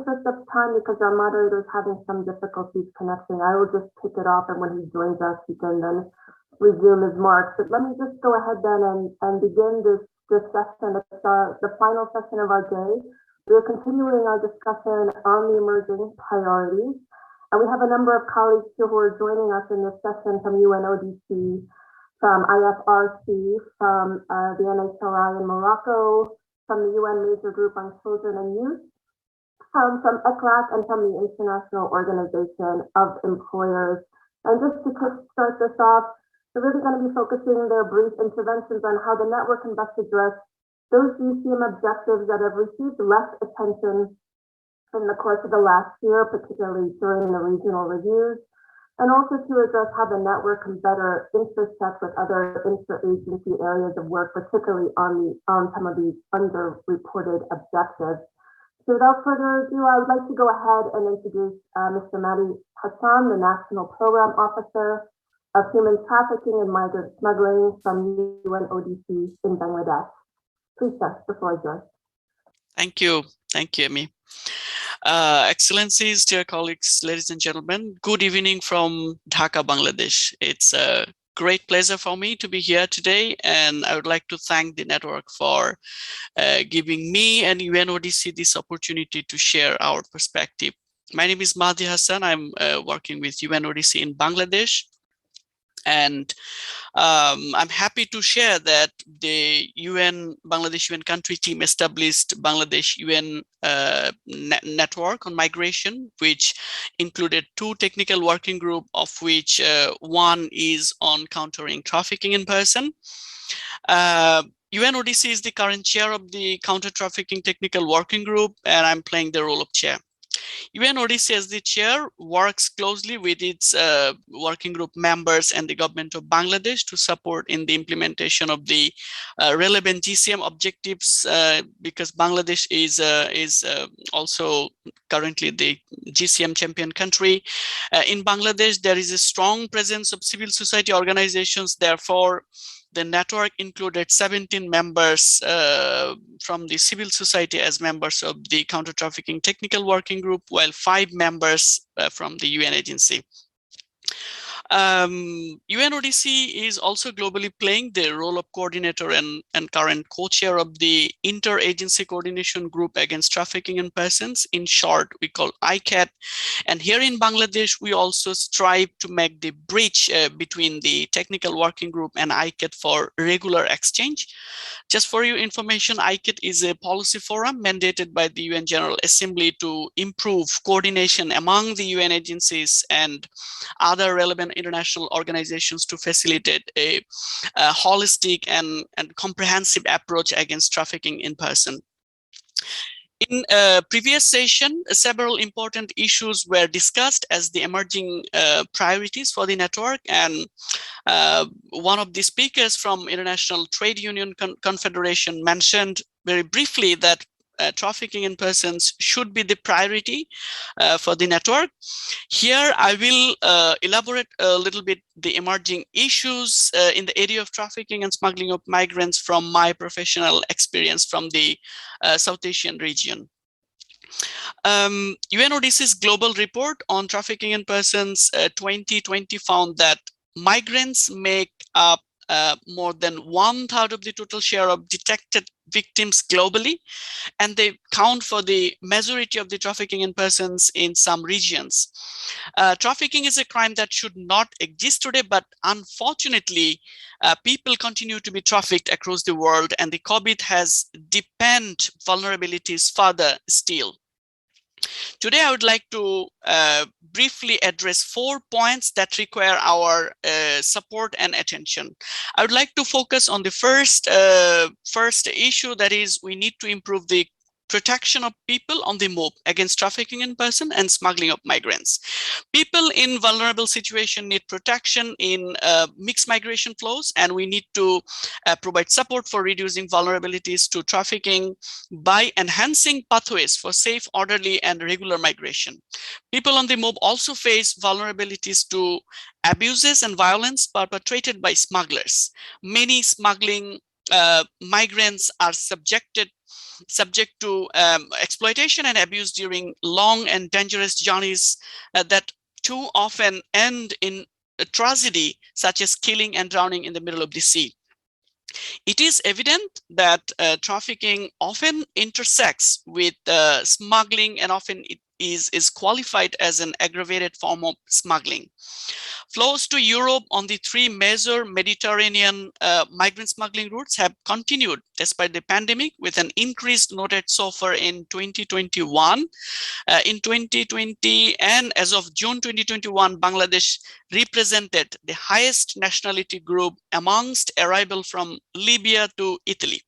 interest of time, because our moderator is having some difficulties connecting, I will just kick it off, and when he joins us, he can then resume his marks. But let me just go ahead then and begin this session. It's the final session of our day. We are continuing our discussion on the emerging priorities. And we have a number of colleagues here who are joining us in this session from Unodc, from IFRC, from the Unhcr in Morocco, from the UN Major Group on Children and Youth, from ECLAC, and from the International Organization of Employers. And just to start this off, they're really going to be focusing their brief interventions on how the network can best address those GCM objectives that have received less attention in the course of the last year, particularly during the regional reviews, and also to address how the network can better intersect with other interagency areas of work, particularly on some of these underreported objectives. So without further ado, I would like to go ahead and introduce Mr. Maddie Hassan, the National Program Officer of Human Trafficking and Migrant Smuggling from Unodc in Bangladesh. Please, sir, the floor is yours. Thank you, Amy. Excellencies, dear colleagues, ladies and gentlemen, good evening from Dhaka, Bangladesh. It's a great pleasure for me to be here today, and I would like to thank the network for giving me and Unodc this opportunity to share our perspective. My name is Maddie Hassan. I'm working with Unodc in Bangladesh. And I'm happy to share that the Bangladesh UN country team established Bangladesh UN network on migration, which included 2 technical working groups, of which one is on countering trafficking in person. Unodc is the current chair of the counter trafficking technical working group, and I'm playing the role of chair. Unodc as the chair works closely with its working group members and the government of Bangladesh to support in the implementation of the relevant GCM objectives, because Bangladesh is also currently the GCM champion country. In Bangladesh, there is a strong presence of civil society organizations. Therefore, the network included 17 members from the civil society as members of the counter-trafficking technical working group, while 5 members from the UN agency. Unodc is also globally playing the role of coordinator and current co-chair of the Interagency Coordination Group Against Trafficking in Persons. In short, we call ICAT. And here in Bangladesh, we also strive to make the bridge between the technical working group and ICAT for regular exchange. Just for your information, ICAT is a policy forum mandated by the UN General Assembly to improve coordination among the UN agencies and other relevant international organizations to facilitate a holistic and comprehensive approach against trafficking in person. In a previous session, several important issues were discussed as the emerging priorities for the network, and one of the speakers from International Trade Union Confederation mentioned very briefly that trafficking in persons should be the priority for the network. Here, I will elaborate a little bit the emerging issues in the area of trafficking and smuggling of migrants from my professional experience from the South Asian region. UNODC's global report on trafficking in persons 2020 found that migrants make up more than 1/3 of the total share of detected victims globally, and they count for the majority of the trafficking in persons in some regions. Trafficking is a crime that should not exist today, but unfortunately, people continue to be trafficked across the world, and the COVID has deepened vulnerabilities further still. Today, I would like to briefly address 4 points that require our support and attention. I would like to focus on the first issue, that is, we need to improve the protection of people on the move against trafficking in person and smuggling of migrants. People in vulnerable situations need protection in mixed migration flows, and we need to provide support for reducing vulnerabilities to trafficking by enhancing pathways for safe, orderly, and regular migration. People on the move also face vulnerabilities to abuses and violence perpetrated by smugglers. Many smuggling migrants are subjected subject to exploitation and abuse during long and dangerous journeys that too often end in a tragedy, such as killing and drowning in the middle of the sea. It is evident that trafficking often intersects with smuggling, and often it is qualified as an aggravated form of smuggling. Flows to Europe on the three major Mediterranean migrant smuggling routes have continued despite the pandemic, with an increase noted so far in 2021. In 2020, and as of June 2021, Bangladesh represented the highest nationality group amongst arrival from Libya to Italy.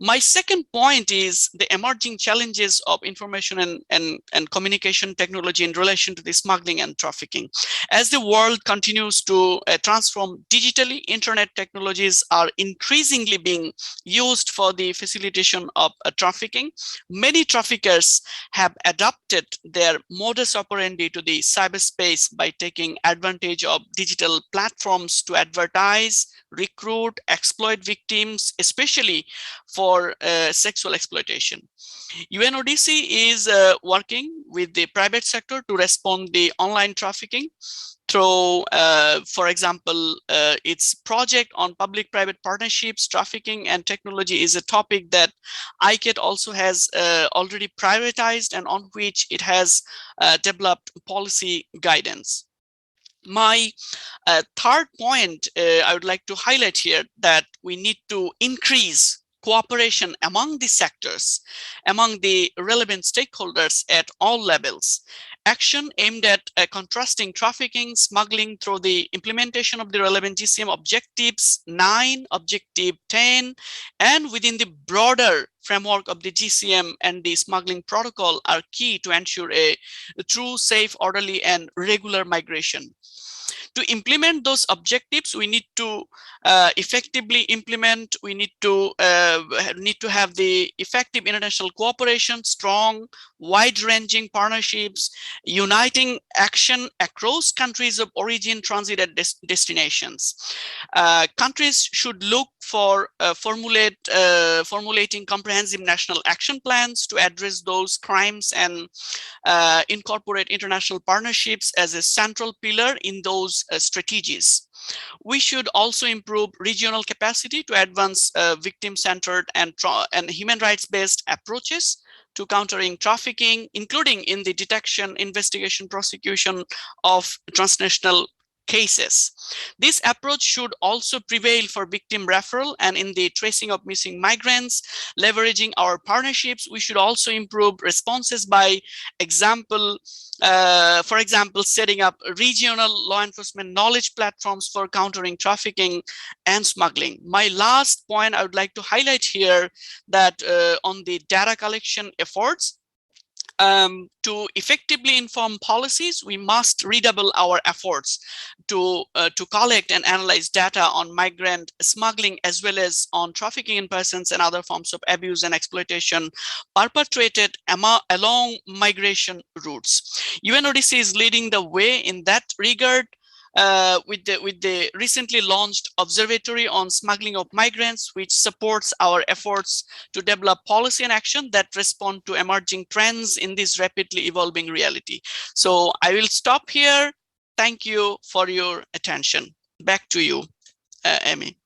My second point is the emerging challenges of information and communication technology in relation to the smuggling and trafficking. As the world continues to transform digitally, internet technologies are increasingly being used for the facilitation of trafficking. Many traffickers have adapted their modus operandi to the cyberspace by taking advantage of digital platforms to advertise, recruit, exploit victims, especially for sexual exploitation. UNODC is working with the private sector to respond the online trafficking through, for example, its project on public-private partnerships, trafficking, and technology is a topic that ICAT also has already prioritized and on which it has developed policy guidance. My third point I would like to highlight here that we need to increase cooperation among the sectors, among the relevant stakeholders at all levels. Action aimed at contrasting trafficking, smuggling through the implementation of the relevant GCM objectives 9, objective 10, and within the broader framework of the GCM and the smuggling protocol are key to ensure a true, safe, orderly, and regular migration. To implement those objectives, we need to effectively implement, we need to have the effective international cooperation, strong, wide-ranging partnerships, uniting action across countries of origin, transit, and destinations. Countries should look for formulating comprehensive national action plans to address those crimes and incorporate international partnerships as a central pillar in those strategies. We should also improve regional capacity to advance victim-centered and human rights-based approaches to countering trafficking, including in the detection, investigation, prosecution of transnational cases. This approach should also prevail for victim referral and in the tracing of missing migrants. Leveraging our partnerships, we should also improve responses by example, for example, setting up regional law enforcement knowledge platforms for countering trafficking and smuggling. My last point I would like to highlight here that on the data collection efforts, to effectively inform policies, we must redouble our efforts to collect and analyze data on migrant smuggling as well as on trafficking in persons and other forms of abuse and exploitation perpetrated along migration routes. UNODC is leading the way in that regard. With the recently launched Observatory on Smuggling of Migrants, which supports our efforts to develop policy and action that respond to emerging trends in this rapidly evolving reality. So I will stop here. Thank you for your attention. Back to you, Amy.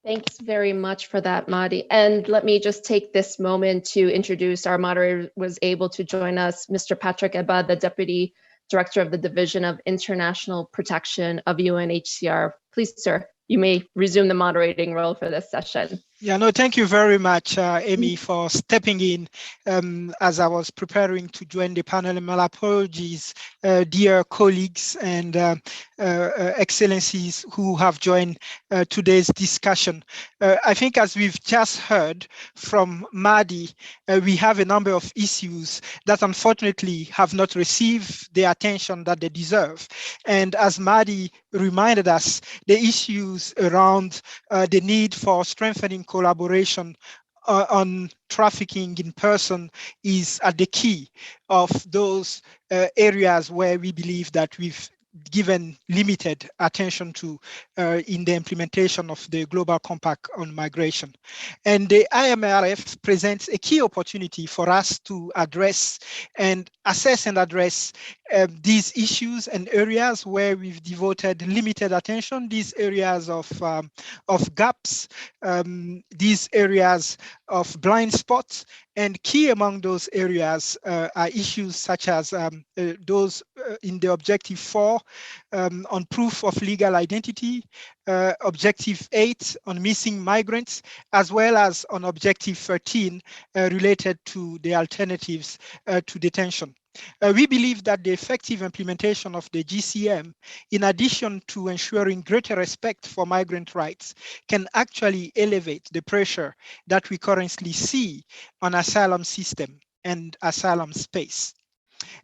Thanks very much for that, Maddie. And let me just take this moment to introduce our moderator was able to join us, Mr. Patrick Ebba, the Deputy Director of the Division of International Protection of UNHCR. Please, sir, you may resume the moderating role for this session. Yeah, no, thank you very much, Amy, for stepping in as I was preparing to join the panel. And my apologies, dear colleagues and excellencies who have joined today's discussion. I think as we've just heard from Maddie, we have a number of issues that unfortunately have not received the attention that they deserve. And as Maddie reminded us, the issues around the need for strengthening collaboration on trafficking in person is at the key of those areas where we believe that we've given limited attention to in the implementation of the Global Compact on Migration. And the IMRF presents a key opportunity for us to address and assess and address these issues and areas where we've devoted limited attention, these areas of gaps, these areas of blind spots. And key among those areas are issues such as those in the Objective 4 on proof of legal identity, Objective 8 on missing migrants, as well as on Objective 13 related to the alternatives to detention. We believe that the effective implementation of the GCM, in addition to ensuring greater respect for migrant rights, can actually elevate the pressure that we currently see on asylum system and asylum space.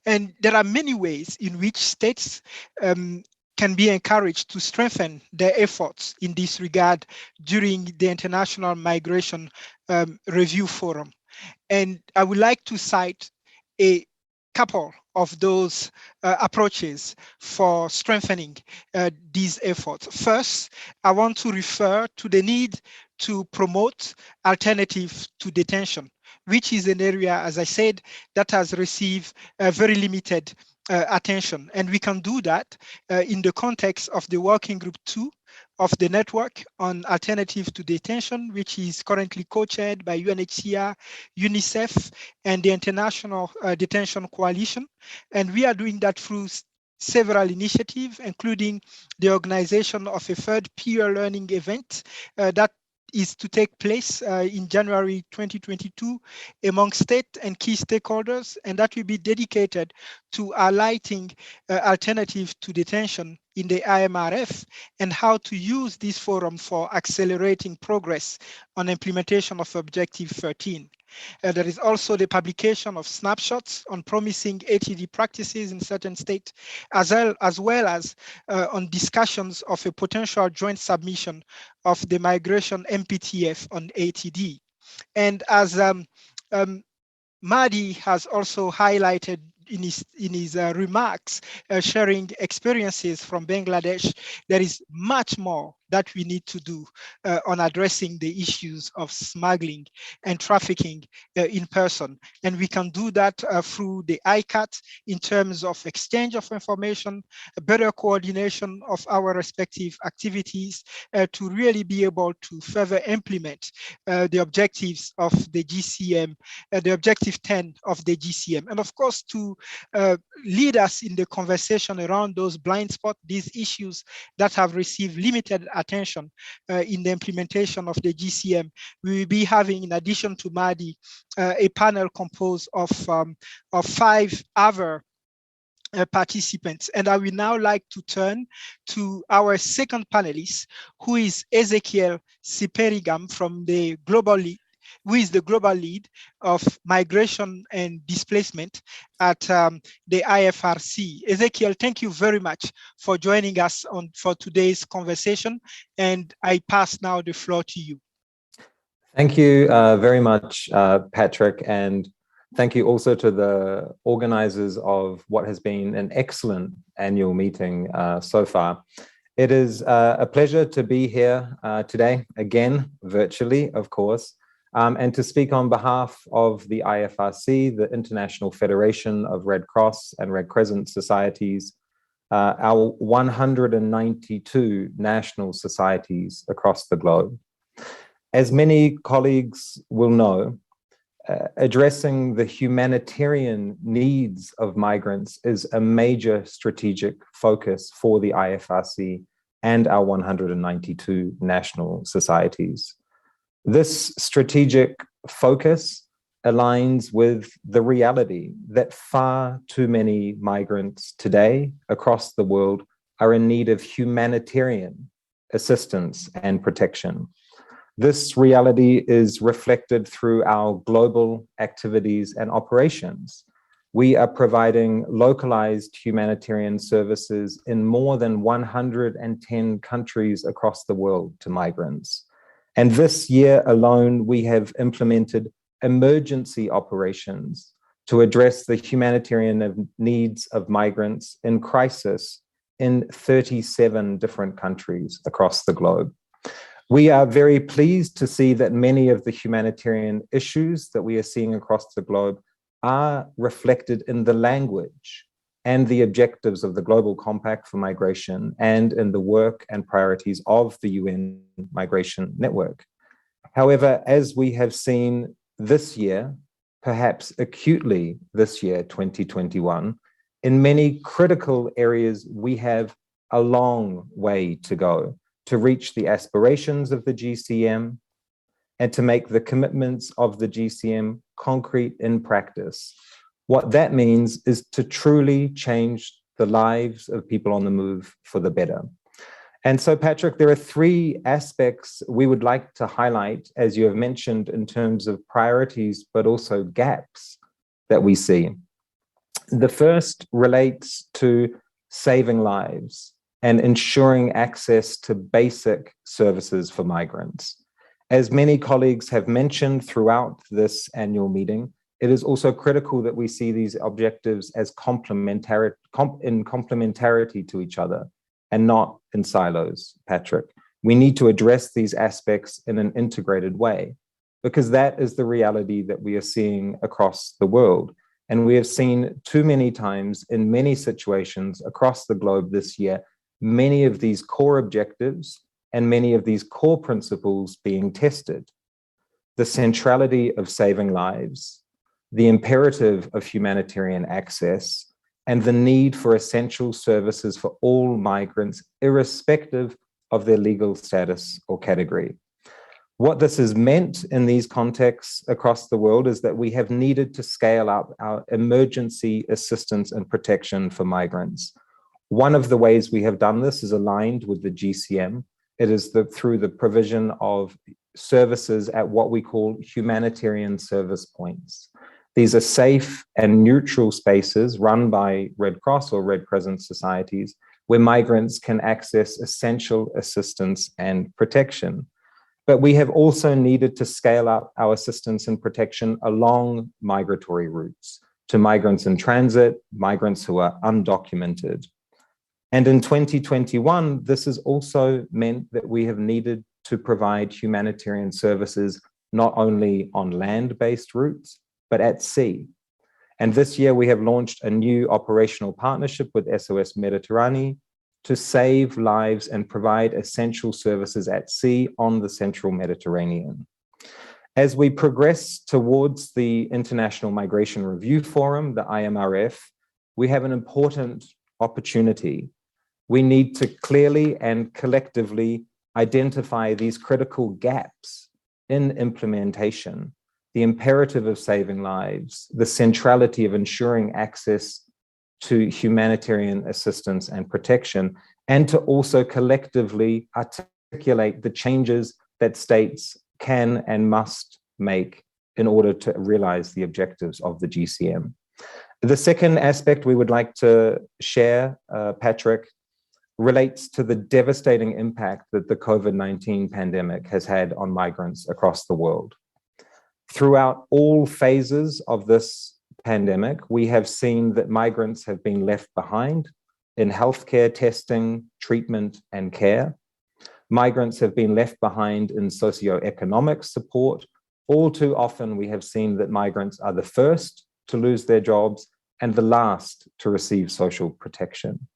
And there are many ways in which states can be encouraged to strengthen their efforts in this regard during the International Migration Review Forum. And I would like to cite a couple of those approaches for strengthening these efforts. First, I want to refer to the need to promote alternatives to detention, which is an area, as I said, that has received very limited attention. And we can do that in the context of the Working Group 2 of the Network on Alternatives to Detention, which is currently co-chaired by UNHCR, UNICEF, and the International Detention Coalition. And we are doing that through several initiatives, including the organization of a third peer learning event that is to take place in January 2022 among state and key stakeholders, and that will be dedicated to highlighting alternatives to detention in the IMRF and how to use this forum for accelerating progress on implementation of Objective 13. There is also the publication of snapshots on promising ATD practices in certain states, as well as on discussions of a potential joint submission of the migration MPTF on ATD. And as Maddie has also highlighted in his remarks, sharing experiences from Bangladesh, there is much more that we need to do on addressing the issues of smuggling and trafficking in person. And we can do that through the ICAT in terms of exchange of information, better coordination of our respective activities to really be able to further implement the objectives of the GCM, the Objective 10 of the GCM. And of course, to lead us in the conversation around those blind spots, these issues that have received limited attention in the implementation of the GCM. We will be having, in addition to Maddie, a panel composed of 5 other participants. And I will now like to turn to our second panelist, who is Ezekiel Siperigam from the Global Lead, who is the global lead of migration and displacement at the IFRC. Ezekiel, thank you very much for joining us for today's conversation. And I pass now the floor to you. Thank you very much, Patrick. And thank you also to the organizers of what has been an excellent annual meeting so far. It is a pleasure to be here today, again, virtually, of course, and to speak on behalf of the IFRC, the International Federation of Red Cross and Red Crescent Societies, our 192 national societies across the globe. As many colleagues will know, addressing the humanitarian needs of migrants is a major strategic focus for the IFRC and our 192 national societies. This strategic focus aligns with the reality that far too many migrants today across the world are in need of humanitarian assistance and protection. This reality is reflected through our global activities and operations. We are providing localized humanitarian services in more than 110 countries across the world to migrants. And this year alone, we have implemented emergency operations to address the humanitarian needs of migrants in crisis in 37 different countries across the globe. We are very pleased to see that many of the humanitarian issues that we are seeing across the globe are reflected in the language and the objectives of the Global Compact for Migration and in the work and priorities of the UN Migration Network. However, as we have seen this year, perhaps acutely this year, 2021, in many critical areas, we have a long way to go to reach the aspirations of the GCM and to make the commitments of the GCM concrete in practice. What that means is to truly change the lives of people on the move for the better. And so, Patrick, there are three aspects we would like to highlight, as you have mentioned, in terms of priorities, but also gaps that we see. The first relates to saving lives and ensuring access to basic services for migrants. As many colleagues have mentioned throughout this annual meeting, it is also critical that we see these objectives as complementarity to each other and not in silos, Patrick. We need to address these aspects in an integrated way, because that is the reality that we are seeing across the world. And we have seen too many times in many situations across the globe this year, many of these core objectives and many of these core principles being tested. The centrality of saving lives, the imperative of humanitarian access, and the need for essential services for all migrants, irrespective of their legal status or category. What this has meant in these contexts across the world is that we have needed to scale up our emergency assistance and protection for migrants. One of the ways we have done this is aligned with the GCM. It is through the provision of services at what we call humanitarian service points. These are safe and neutral spaces run by Red Cross or Red Crescent societies where migrants can access essential assistance and protection. But we have also needed to scale up our assistance and protection along migratory routes to migrants in transit, migrants who are undocumented. And in 2021, this has also meant that we have needed to provide humanitarian services not only on land-based routes, but at sea. And this year we have launched a new operational partnership with SOS Mediterranean to save lives and provide essential services at sea on the central Mediterranean. As we progress towards the International Migration Review Forum, the IMRF, we have an important opportunity. We need to clearly and collectively identify these critical gaps in implementation, the imperative of saving lives, the centrality of ensuring access to humanitarian assistance and protection, and to also collectively articulate the changes that states can and must make in order to realize the objectives of the GCM. The second aspect we would like to share, Patrick, relates to the devastating impact that the COVID-19 pandemic has had on migrants across the world. Throughout all phases of this pandemic, we have seen that migrants have been left behind in healthcare testing, treatment, and care. Migrants have been left behind in socioeconomic support. All too often, we have seen that migrants are the first to lose their jobs and the last to receive social protection.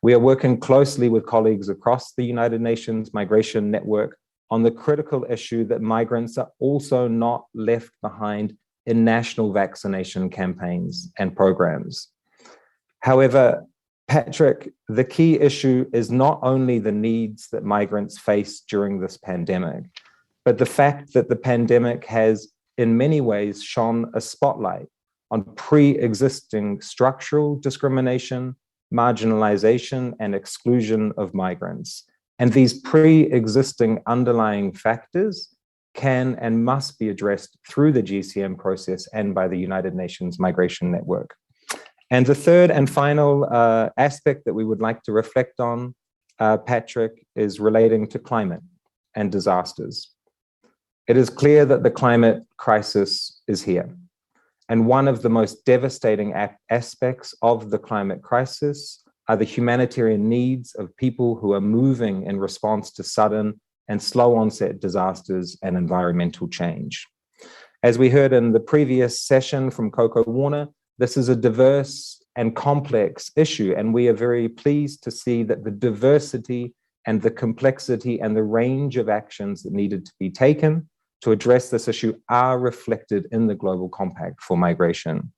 We are working closely with colleagues across the United Nations Migration Network on the critical issue that migrants are also not left behind in national vaccination campaigns and programs. However, Patrick, the key issue is not only the needs that migrants face during this pandemic, but the fact that the pandemic has in many ways shone a spotlight on pre-existing structural discrimination, marginalization, and exclusion of migrants. And these pre-existing underlying factors can and must be addressed through the GCM process and by the United Nations Migration Network. And the third and final aspect that we would like to reflect on, Patrick, is relating to climate and disasters. It is clear that the climate crisis is here. And one of the most devastating aspects of the climate crisis are the humanitarian needs of people who are moving in response to sudden and slow onset disasters and environmental change. As we heard in the previous session from Coco Warner, this is a diverse and complex issue, and we are very pleased to see that the diversity and the complexity and the range of actions that needed to be taken to address this issue are reflected in the Global Compact for Migration.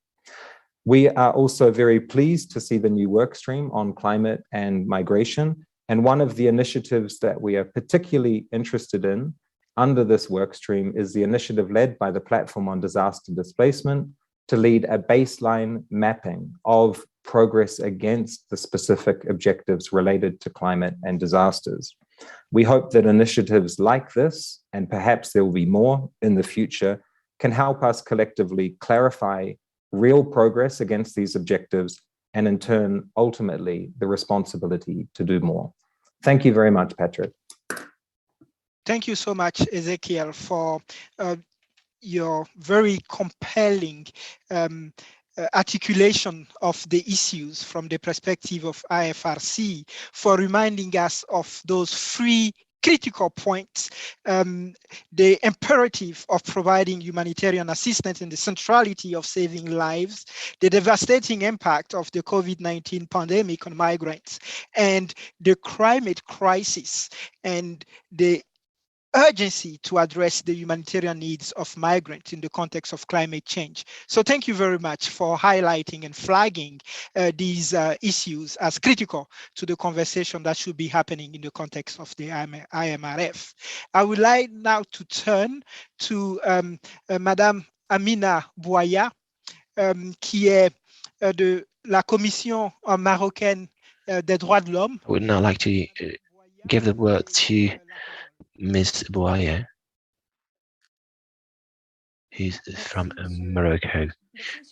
We are also very pleased to see the new work stream on climate and migration. And one of the initiatives that we are particularly interested in under this work stream is the initiative led by the Platform on Disaster Displacement to lead a baseline mapping of progress against the specific objectives related to climate and disasters. We hope that initiatives like this, and perhaps there will be more in the future, can help us collectively clarify real progress against these objectives and in turn, ultimately, the responsibility to do more. Thank you very much, Patrick. Thank you so much, Ezekiel, for your very compelling articulation of the issues from the perspective of IFRC, for reminding us of those three critical points, the imperative of providing humanitarian assistance and the centrality of saving lives, the devastating impact of the COVID-19 pandemic on migrants, and the climate crisis, and the urgency to address the humanitarian needs of migrants in the context of climate change. So thank you very much for highlighting and flagging these issues as critical to the conversation that should be happening in the context of the IMRF. I would like now to turn to Madame Amina Bouaya, qui est de la Commission marocaine des droits de l'homme. I would now like to give the word to Ms. Bouaya, who's from Morocco.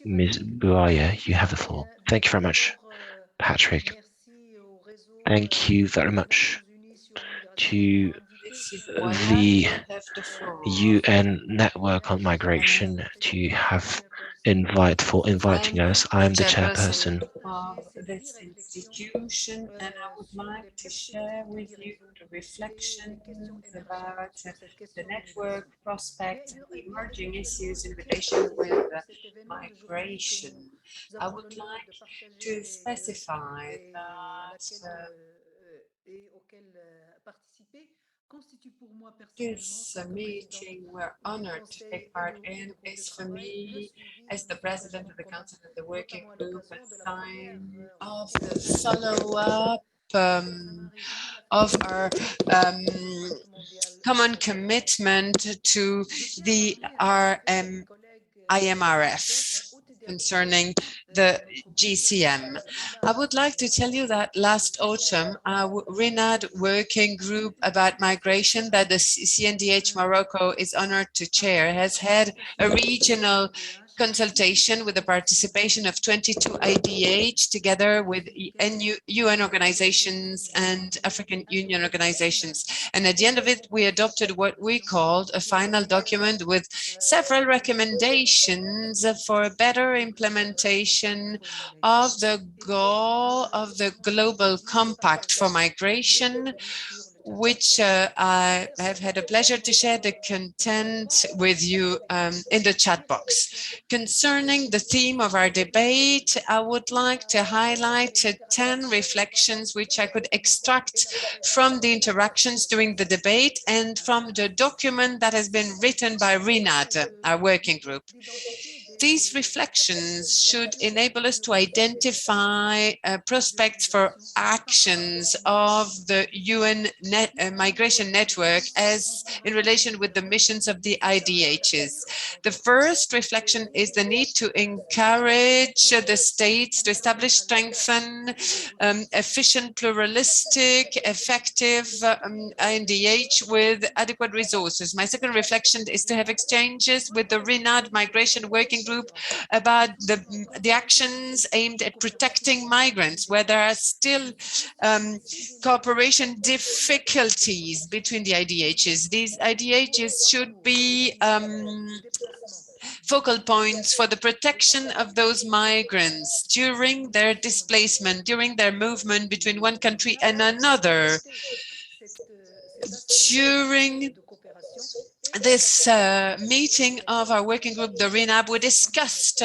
Ms. Bouaya, you have the floor. Thank you very much, Patrick. Thank you very much to the UN Network on Migration to have inviting us. I am the chairperson of this institution, and I would like to share with you the reflections about the network prospects and the emerging issues in relation with migration. I would like to specify that this meeting we're honored to take part in is for me, as the president of the Council of the Working Group, a sign of the follow-up of our common commitment to the IMRF concerning the GCM. I would like to tell you that last autumn, our RINAD working group about migration that the CNDH Morocco is honored to chair has had a regional consultation with the participation of 22 IDH together with UN organizations and African Union organizations. And at the end of it, we adopted what we called a final document with several recommendations for better implementation of the goal of the Global Compact for Migration, which I have had a pleasure to share the content with you in the chat box. Concerning the theme of our debate, I would like to highlight 10 reflections which I could extract from the interactions during the debate and from the document that has been written by RINAD, our working group. These reflections should enable us to identify prospects for actions of the UN migration network as in relation with the missions of the IDHs. The first reflection is the need to encourage the states to establish, strengthen efficient, pluralistic, effective IDH with adequate resources. My second reflection is to have exchanges with the RINAD migration working group about the actions aimed at protecting migrants, where there are still cooperation difficulties between the IDHs. These IDHs should be focal points for the protection of those migrants during their displacement, during their movement between one country and another. During this meeting of our working group, the RINAB, we discussed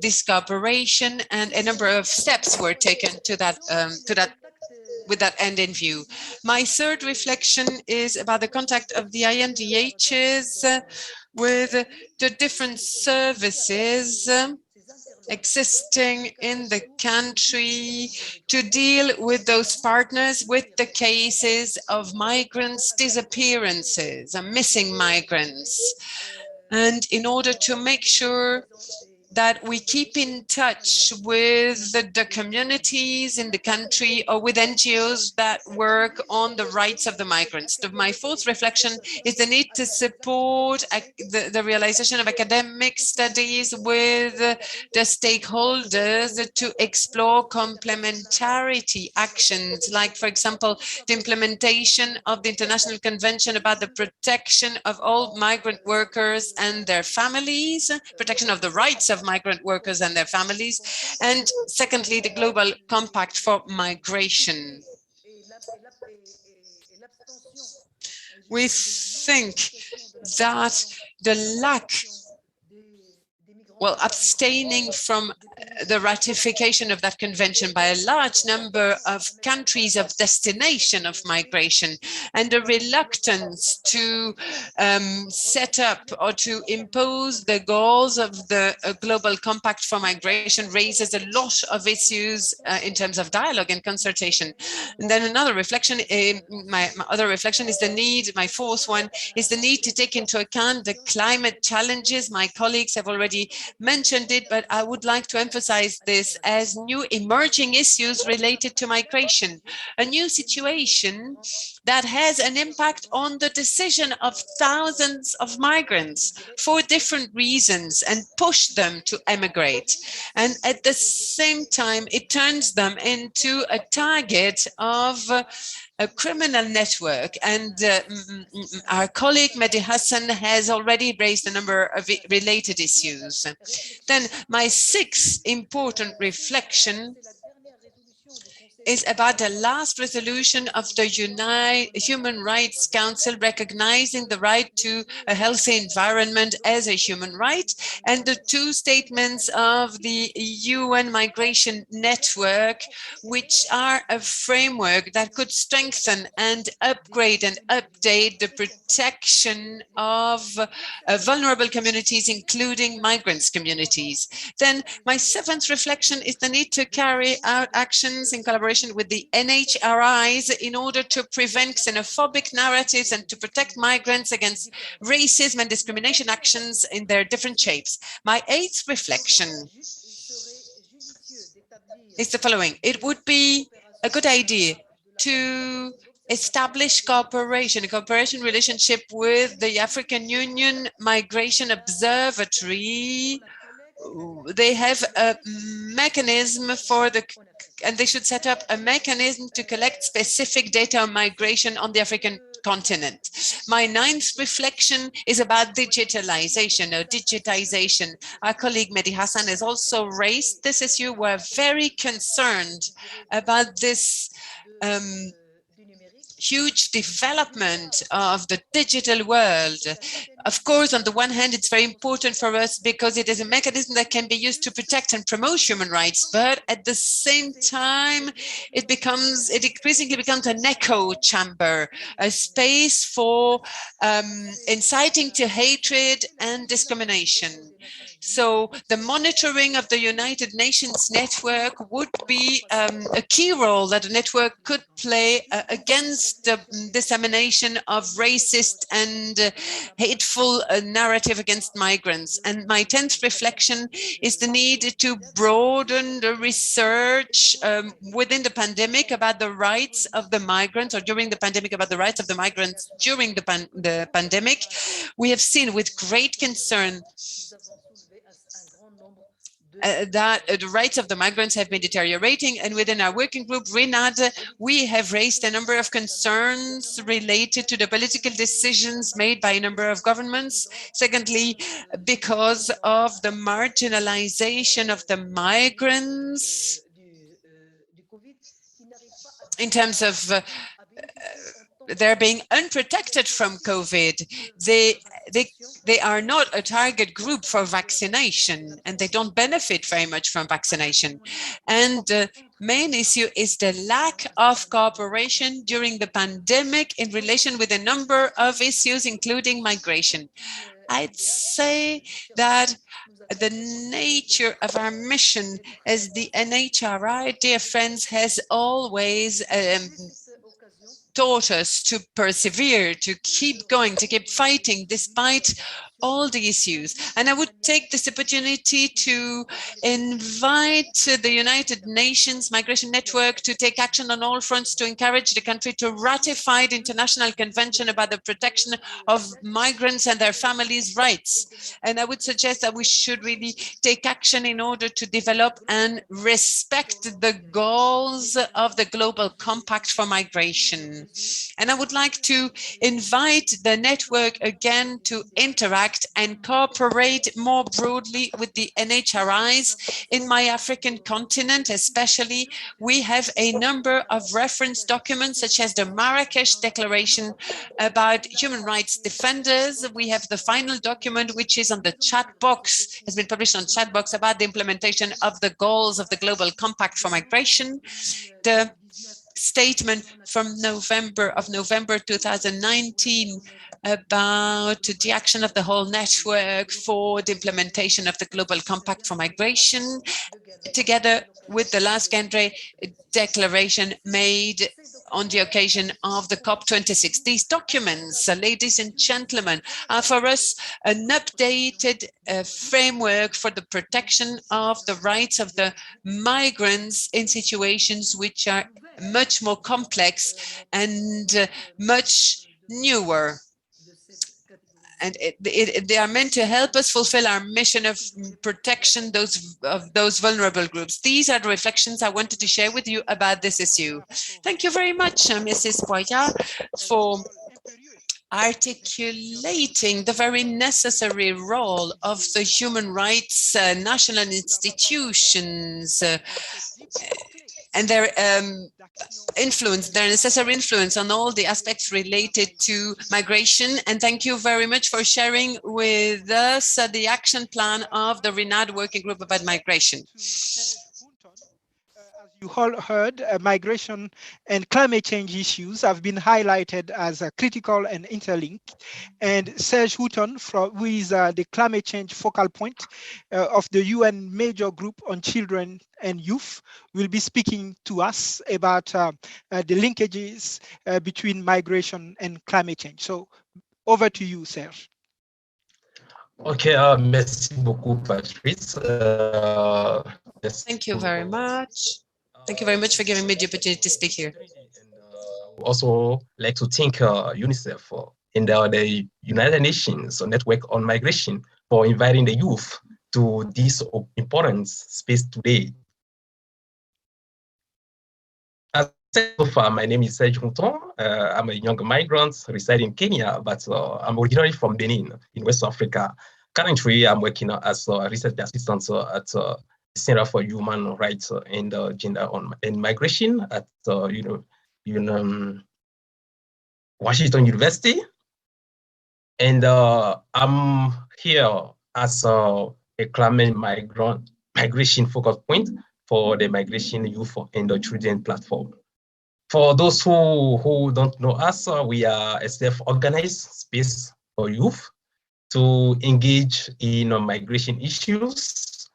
this cooperation, and a number of steps were taken with that end in view. My third reflection is about the contact of the INDHs with the different services existing in the country to deal with those partners with the cases of migrants' disappearances and missing migrants. And in order to make sure that we keep in touch with the communities in the country or with NGOs that work on the rights of the migrants. My fourth reflection is the need to support the realization of academic studies with the stakeholders to explore complementarity actions, like, for example, the implementation of the International Convention about the protection of all migrant workers and their families, protection of the rights of migrant workers and their families, and secondly, the Global Compact for Migration. We think that the abstaining from the ratification of that convention by a large number of countries of destination of migration, and the reluctance to set up or to impose the goals of the Global Compact for Migration raises a lot of issues in terms of dialogue and consultation. And then another reflection, my other reflection is the need, my fourth one, is the need to take into account the climate challenges. My colleagues have already mentioned it, but I would like to emphasize this as new emerging issues related to migration, a new situation that has an impact on the decision of thousands of migrants for different reasons and push them to emigrate. And at the same time, it turns them into a target of a criminal network. And our colleague Maddie Hassan has already raised a number of related issues. Then my sixth important reflection is about the last resolution of the Human Rights Council recognizing the right to a healthy environment as a human right, and the two statements of the UN Migration Network, which are a framework that could strengthen and upgrade and update the protection of vulnerable communities, including migrants communities. Then my seventh reflection is the need to carry out actions in collaboration with the Unhcrs in order to prevent xenophobic narratives and to protect migrants against racism and discrimination actions in their different shapes. My eighth reflection is the following. It would be a good idea to establish a cooperation relationship with the African Union Migration Observatory. They have a mechanism and they should set up a mechanism to collect specific data on migration on the African continent. My ninth reflection is about digitalization. Our colleague Maddie Hassan has also raised this issue. We're very concerned about this huge development of the digital world. Of course, on the one hand, it's very important for us because it is a mechanism that can be used to protect and promote human rights, but at the same time, it increasingly becomes an echo chamber, a space for inciting to hatred and discrimination. So the monitoring of the United Nations network would be a key role that the network could play against the dissemination of racist and hateful narrative against migrants. And my 10th reflection is the need to broaden the research within the pandemic about the rights of the migrants, or during the pandemic about the rights of the migrants during the pandemic. We have seen with great concern that the rights of the migrants have been deteriorating. And within our working group, RENAD, we have raised a number of concerns related to the political decisions made by a number of governments. Secondly, because of the marginalization of the migrants in terms of they're being unprotected from COVID. They are not a target group for vaccination, and they don't benefit very much from vaccination. And the main issue is the lack of cooperation during the pandemic in relation with a number of issues, including migration. I'd say that the nature of our mission as the Unhcr, dear friends, has always taught us to persevere, to keep going, to keep fighting despite all the issues. And I would take this opportunity to invite the United Nations Migration Network to take action on all fronts to encourage the country to ratify the International Convention about the protection of migrants and their families' rights. And I would suggest that we should really take action in order to develop and respect the goals of the Global Compact for Migration. And I would like to invite the network again to interact and cooperate more broadly with the NHRIs in my African continent. Especially, we have a number of reference documents such as the Marrakesh Declaration about human rights defenders. We have the final document, which is on the chat box, has been published on chat box, about the implementation of the goals of the Global Compact for Migration. The statement from November 2019 about the action of the whole network for the implementation of the Global Compact for Migration, together with the last Gendre declaration made on the occasion of the COP26. These documents, ladies and gentlemen, are for us an updated framework for the protection of the rights of the migrants in situations which are much more complex and much newer. And they are meant to help us fulfill our mission of protection of those vulnerable groups. These are the reflections I wanted to share with you about this issue. Thank you very much, Mrs. Boya, for articulating the very necessary role of the human rights national institutions and their influence, their necessary influence on all the aspects related to migration. And thank you very much for sharing with us the action plan of the RENAD Working Group about migration. You all heard, migration and climate change issues have been highlighted as critical and interlinked. And Serge Houghton, who is the climate change focal point of the UN Major Group on Children and Youth, will be speaking to us about the linkages between migration and climate change. So over to you, Serge. Okay, merci beaucoup, Patrice. Thank you very much. Thank you very much for giving me the opportunity to speak here. Also like to thank UNICEF and the United Nations Network on Migration for inviting the youth to this important space today. As said so far, my name is Serge Houghton. I'm a young migrant residing in Kenya, but I'm originally from Benin in West Africa. Currently, I'm working as a research assistant at Center for Human Rights and Gender and Migration at Washington University. And I'm here as a climate migration focus point for the Migration Youth and the Children platform. For those who don't know us, we are a self-organized space for youth to engage in migration issues,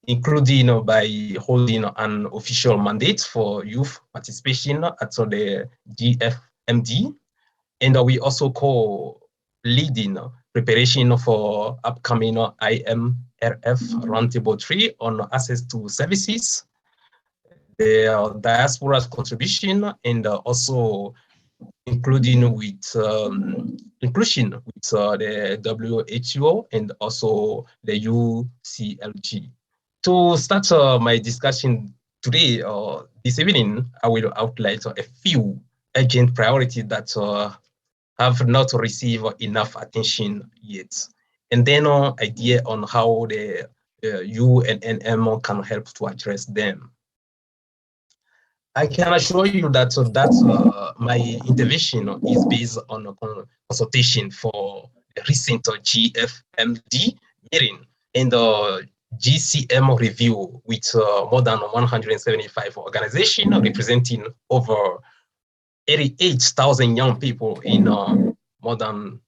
including by holding an official mandate for youth participation at the GFMD. And we also co-leading preparation for upcoming IMRF Roundtable 3 on access to services, the diaspora's contribution, and also inclusion with the WHO and also the UCLG. To start my discussion today or this evening, I will outline a few urgent priorities that have not received enough attention yet, and then idea on how the UNNM can help to address them. I can assure you that my intervention is based on a consultation for the recent GFMD meeting and the GCM review with more than 175 organizations representing over 88,000 young people in more than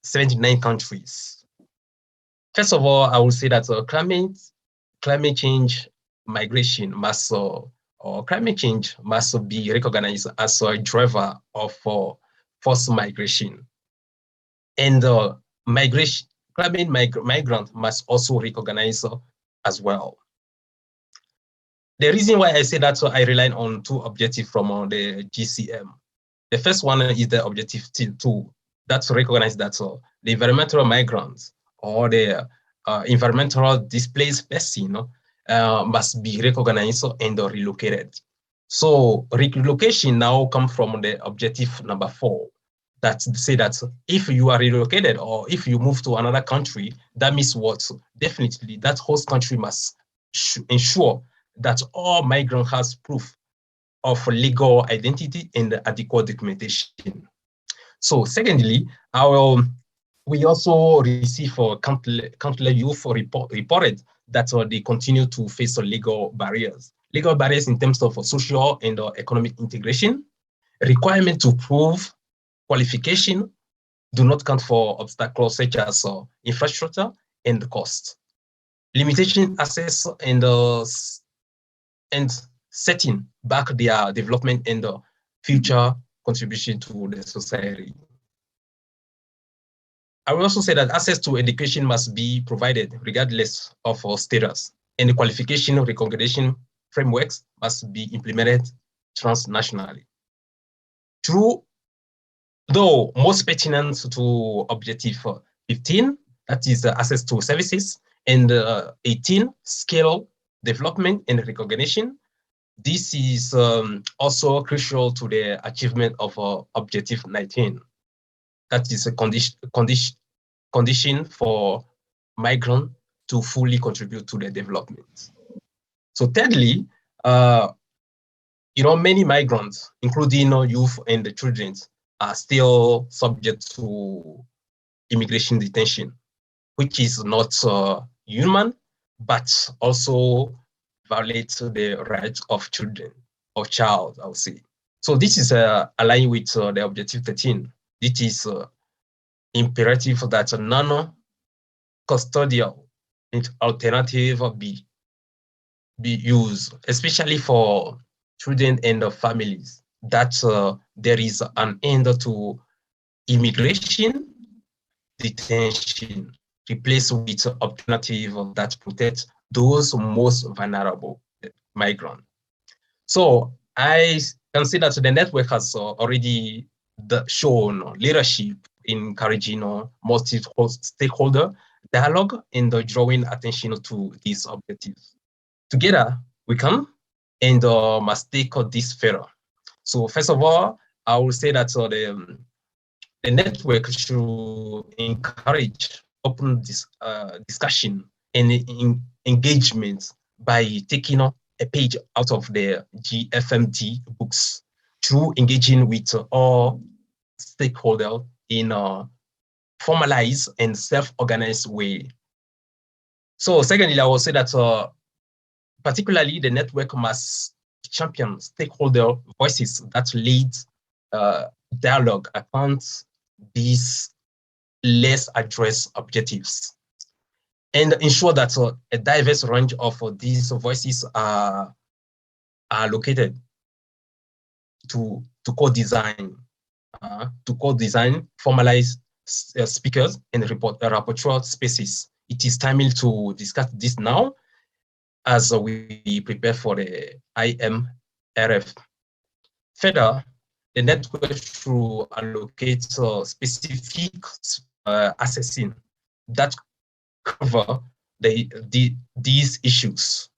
79 countries. First of all, I will say that climate change, migration must or climate change must be recognized as a driver of forced migration. And migrant must also recognize as well. The reason why I say that, I rely on two objectives from the GCM. The first one is the objective 2, that's recognize that the environmental migrants or the environmental displaced person must be recognized and relocated. So relocation now comes from the objective number 4, that say that if you are relocated or if you move to another country, that means what? Definitely that host country must ensure that all migrant has proof of legal identity and adequate documentation. So secondly, we also receive countless youth reported that they continue to face legal barriers. Legal barriers in terms of social and economic integration, requirement to prove qualification do not count for obstacles such as infrastructure and cost. Limitation access and setting back their development and future contribution to the society. I will also say that access to education must be provided regardless of status, and the qualification recognition frameworks must be implemented transnationally. True, though most pertinent to objective 15, that is access to services, and 18, skill development and recognition. This is also crucial to the achievement of objective 19. That is a condition for migrants to fully contribute to the development. So thirdly, many migrants, including youth and the children, are still subject to immigration detention, which is not human, but also violates the rights of children, of child, I would say. So this is aligned with the objective 13. It is imperative that a non-custodial alternative be used, especially for children and families, that there is an end to immigration detention, replaced with alternative that protect those most vulnerable migrants. So I can see that the network has already shown leadership in encouraging multi-stakeholder dialogue and drawing attention to these objectives. Together, we can and must take this further. So first of all, I will say that the network should encourage open discussion and engagement by taking a page out of the GFMD books through engaging with all stakeholders in a formalized and self-organized way. So secondly, I will say that particularly the network must champion stakeholder voices that lead dialogue against these less addressed objectives, and ensure that a diverse range of these voices are located to co-design, formalize speakers and rapporteur spaces. It is timely to discuss this now as we prepare for the IMRF. Further, the network should allocate specific assessing that cover these issues,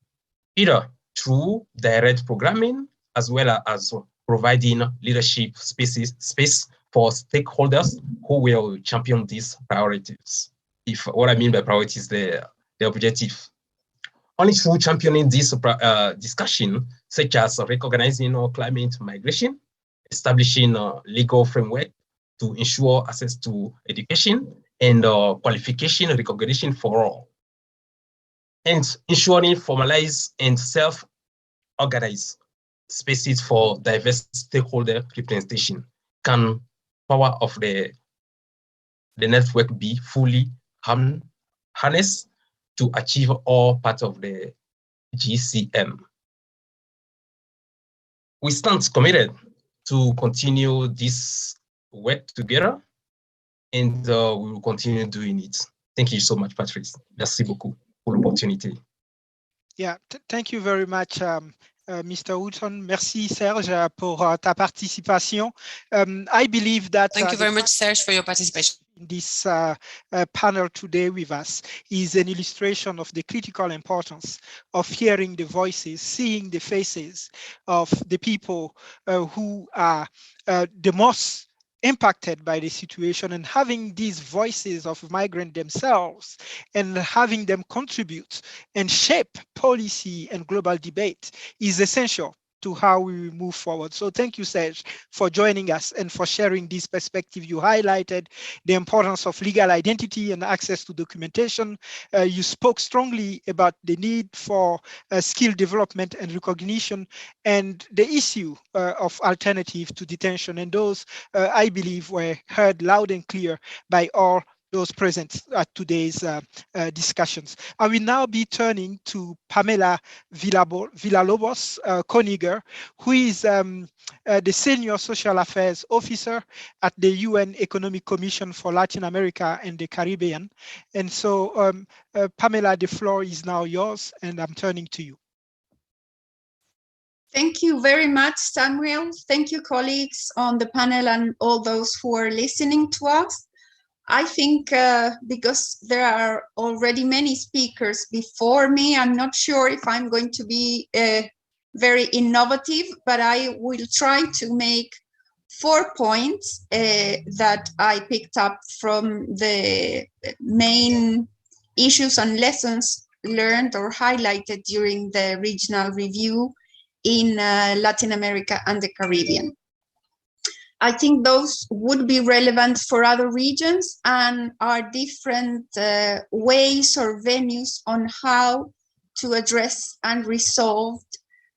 either through direct programming as well as providing leadership space for stakeholders who will champion these priorities. If what I mean by priorities, the objective. Only through championing this discussion, such as recognizing climate migration, establishing a legal framework to ensure access to education and qualification recognition for all, and ensuring formalized and self-organized spaces for diverse stakeholder representation, can power of the network be fully harnessed to achieve all parts of the GCM. We stand committed to continue this work together, and we will continue doing it. Thank you so much, Patrice. Merci beaucoup pour l'opportunité. Yeah, thank you very much, Mr. Hudson. Merci, Serge, pour ta participation. I believe that... Thank you very much, Serge, for your participation. This panel today with us is an illustration of the critical importance of hearing the voices, seeing the faces of the people who are the most impacted by the situation, and having these voices of migrants themselves and having them contribute and shape policy and global debate is essential to how we move forward. So thank you, Serge, for joining us and for sharing this perspective. You highlighted the importance of legal identity and access to documentation. You spoke strongly about the need for skill development and recognition, and the issue of alternative to detention. And those, I believe, were heard loud and clear by all those present at today's discussions. I will now be turning to Pamela Villalobos Koniger, who is the Senior Social Affairs Officer at the UN Economic Commission for Latin America and the Caribbean. And so, Pamela, the floor is now yours, and I'm turning to you. Thank you very much, Samuel. Thank you, colleagues on the panel and all those who are listening to us. I think because there are already many speakers before me, I'm not sure if I'm going to be very innovative, but I will try to make 4 points that I picked up from the main issues and lessons learned or highlighted during the regional review in Latin America and the Caribbean. I think those would be relevant for other regions and are different ways or venues on how to address and resolve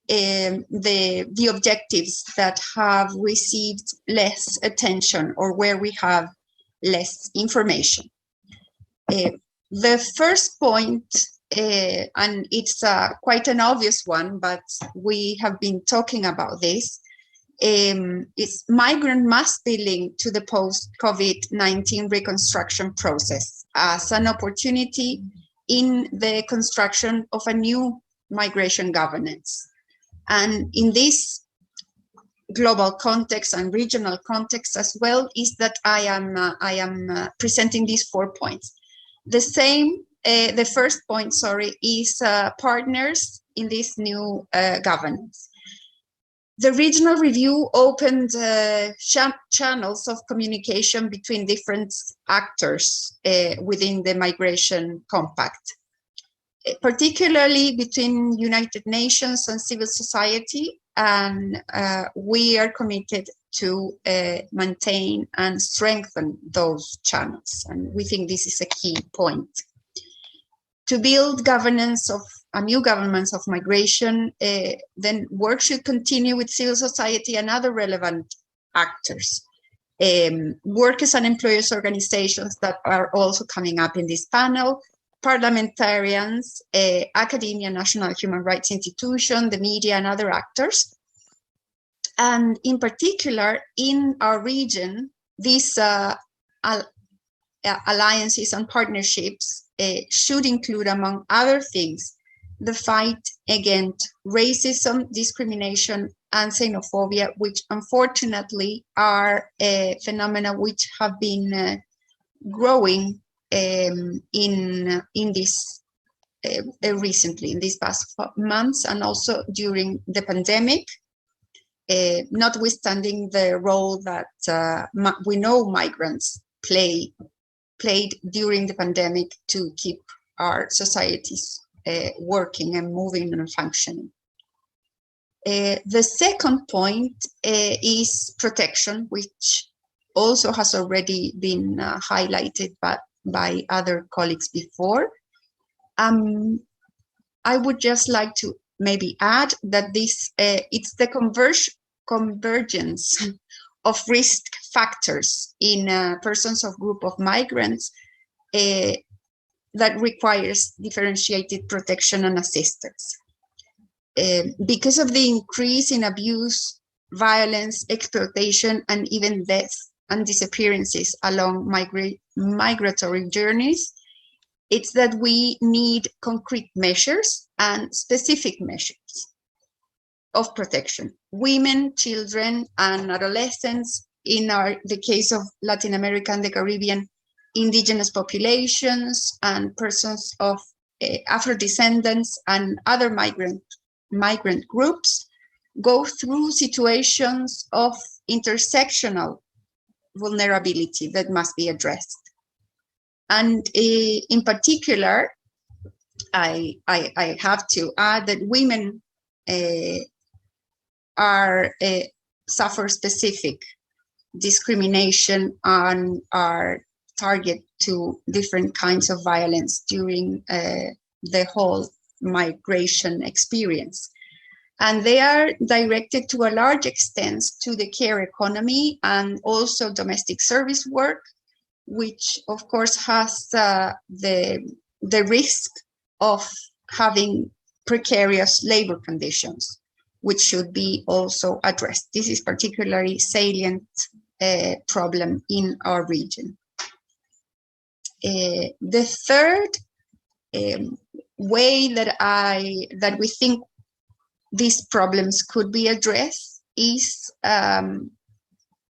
the objectives that have received less attention or where we have less information. The first point, and it's quite an obvious one, but we have been talking about this, is migrant must be linked to the post-COVID-19 reconstruction process as an opportunity in the construction of a new migration governance. And in this global context and regional context as well, is that I am presenting these 4 points. The first point, is partners in this new governance. The regional review opened channels of communication between different actors within the Migration Compact, particularly between United Nations and civil society, and we are committed to maintain and strengthen those channels, and we think this is a key point. To build governance of a new governance of migration, then work should continue with civil society and other relevant actors, workers and employers organizations that are also coming up in this panel, parliamentarians, academia, national human rights institutions, the media, and other actors. And in particular, in our region, these alliances and partnerships should include, among other things, the fight against racism, discrimination, and xenophobia, which unfortunately are phenomena which have been growing in this recently in these past months, and also during the pandemic, notwithstanding the role that we know migrants played during the pandemic to keep our societies working and moving and functioning. The second point is protection, which also has already been highlighted by other colleagues before. I would just like to maybe add that this it's the convergence of risk factors in persons of group of migrants that requires differentiated protection and assistance. Because of the increase in abuse, violence, exploitation, and even death and disappearances along migratory journeys, it's that we need concrete measures and specific measures of protection. Women, children, and adolescents, in the case of Latin America and the Caribbean, indigenous populations and persons of Afro-descendants and other migrant groups go through situations of intersectional vulnerability that must be addressed. And in particular, I have to add that women suffer specific discrimination and are target to different kinds of violence during the whole migration experience. And they are directed to a large extent to the care economy and also domestic service work, which of course has the risk of having precarious labor conditions, which should be also addressed. This is particularly salient problem in our region. The third way that we think these problems could be addressed is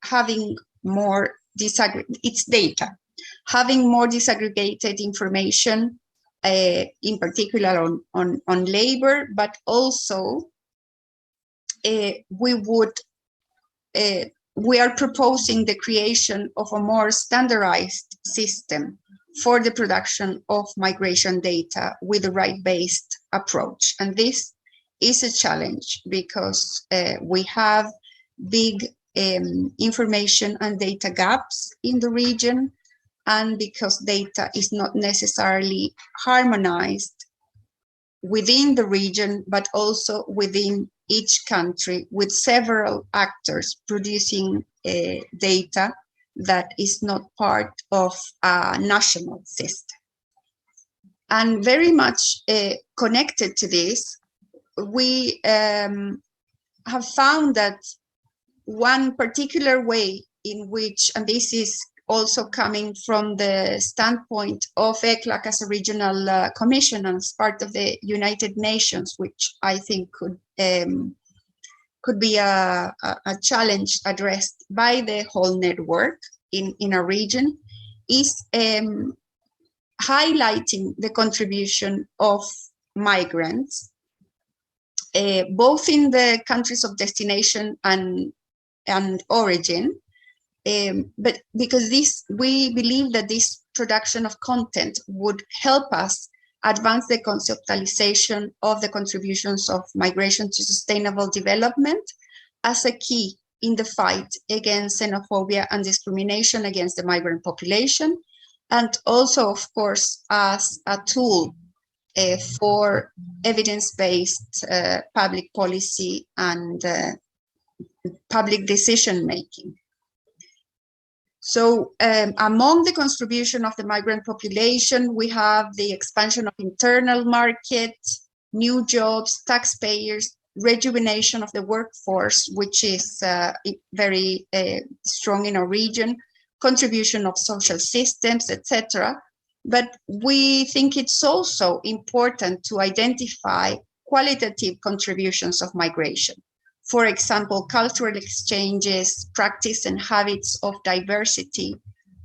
having more data, having more disaggregated information, in particular on labor, but also we are proposing the creation of a more standardized system for the production of migration data with a right-based approach. And this is a challenge because we have big information and data gaps in the region, and because data is not necessarily harmonized within the region, but also within each country, with several actors producing data that is not part of a national system. And very much connected to this, we have found that one particular way in which, and this is also coming from the standpoint of ECLAC as a regional commission and as part of the United Nations, which I think could be a challenge addressed by the whole network in a region, is highlighting the contribution of migrants, both in the countries of destination and origin, but because we believe that this production of content would help us advance the conceptualization of the contributions of migration to sustainable development as a key in the fight against xenophobia and discrimination against the migrant population, and also, of course, as a tool for evidence-based public policy and public decision-making. So among the contribution of the migrant population, we have the expansion of internal market, new jobs, taxpayers, rejuvenation of the workforce, which is very strong in our region, contribution of social systems, etc. But we think it's also important to identify qualitative contributions of migration. For example, cultural exchanges, practice and habits of diversity,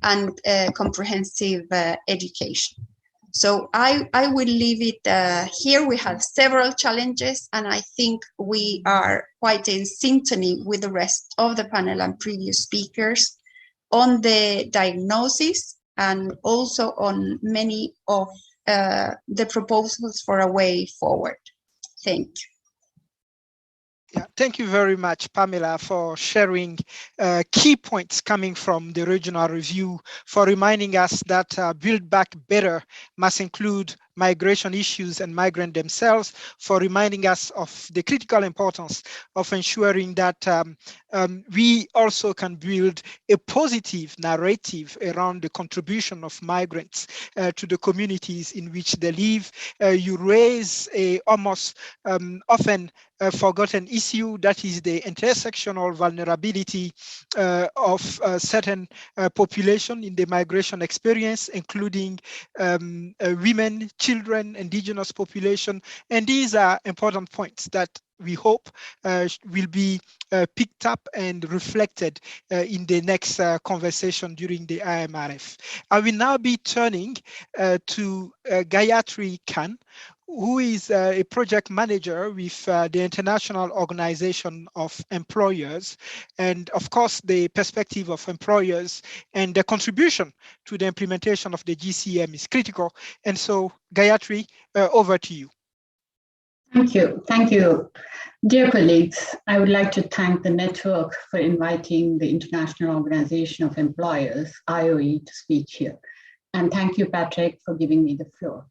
and comprehensive education. So I will leave it here. We have several challenges, and I think we are quite in synchrony with the rest of the panel and previous speakers on the diagnosis and also on many of the proposals for a way forward. Thank you. Yeah, thank you very much, Pamela, for sharing key points coming from the regional review, for reminding us that Build Back Better must include migration issues and migrants themselves, for reminding us of the critical importance of ensuring that we also can build a positive narrative around the contribution of migrants to the communities in which they live. You raise a almost often forgotten issue, that is the intersectional vulnerability of certain population in the migration experience, including women, children, indigenous population. And these are important points that we hope will be picked up and reflected in the next conversation during the IMRF. I will now be turning to Gayatri Khan, who is a project manager with the International Organization of Employers, and of course the perspective of employers and the contribution to the implementation of the GCM is critical. And so Gayatri, over to you. Thank you. Dear colleagues, I would like to thank the network for inviting the International Organization of Employers, IOE, to speak here. And thank you, Patrick, for giving me the floor.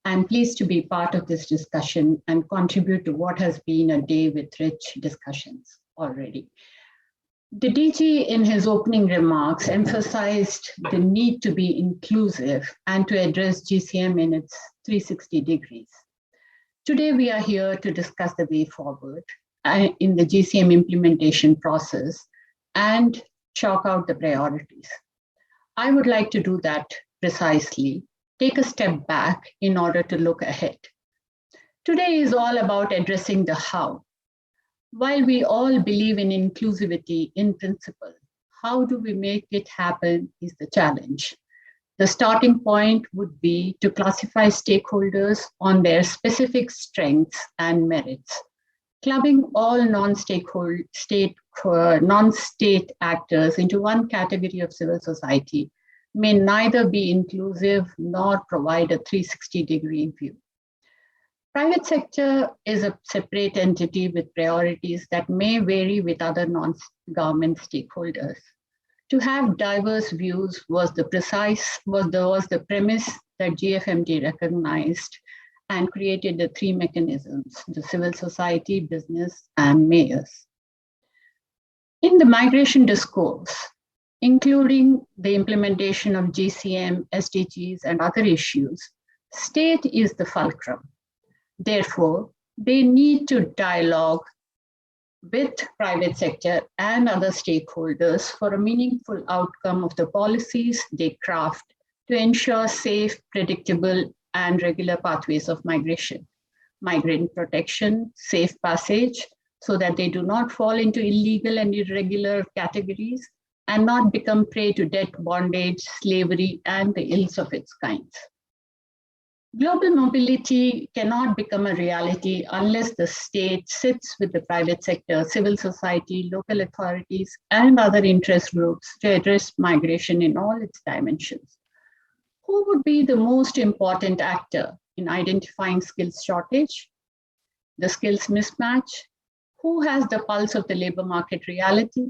I'm pleased to be part of this discussion and contribute to what has been a day with rich discussions already. The DG, in his opening remarks, emphasized the need to be inclusive and to address GCM in its 360 degrees. Today, we are here to discuss the way forward in the GCM implementation process and chalk out the priorities. I would like to do that precisely, take a step back in order to look ahead. Today is all about addressing the how. While we all believe in inclusivity in principle, how do we make it happen is the challenge. The starting point would be to classify stakeholders on their specific strengths and merits. Clubbing all non-state actors into one category of civil society may neither be inclusive nor provide a 360-degree view. Private sector is a separate entity with priorities that may vary with other non-government stakeholders. To have diverse views was the premise that GFMD recognized and created the three mechanisms: the civil society, business, and mayors. In the migration discourse, including the implementation of GCM, SDGs, and other issues, state is the fulcrum. Therefore, they need to dialogue with private sector and other stakeholders for a meaningful outcome of the policies they craft to ensure safe, predictable, and regular pathways of migration, migrant protection, safe passage, so that they do not fall into illegal and irregular categories and not become prey to debt, bondage, slavery, and the ills of its kinds. Global mobility cannot become a reality unless the state sits with the private sector, civil society, local authorities, and other interest groups to address migration in all its dimensions. Who would be the most important actor in identifying skills shortage, the skills mismatch? Who has the pulse of the labor market reality?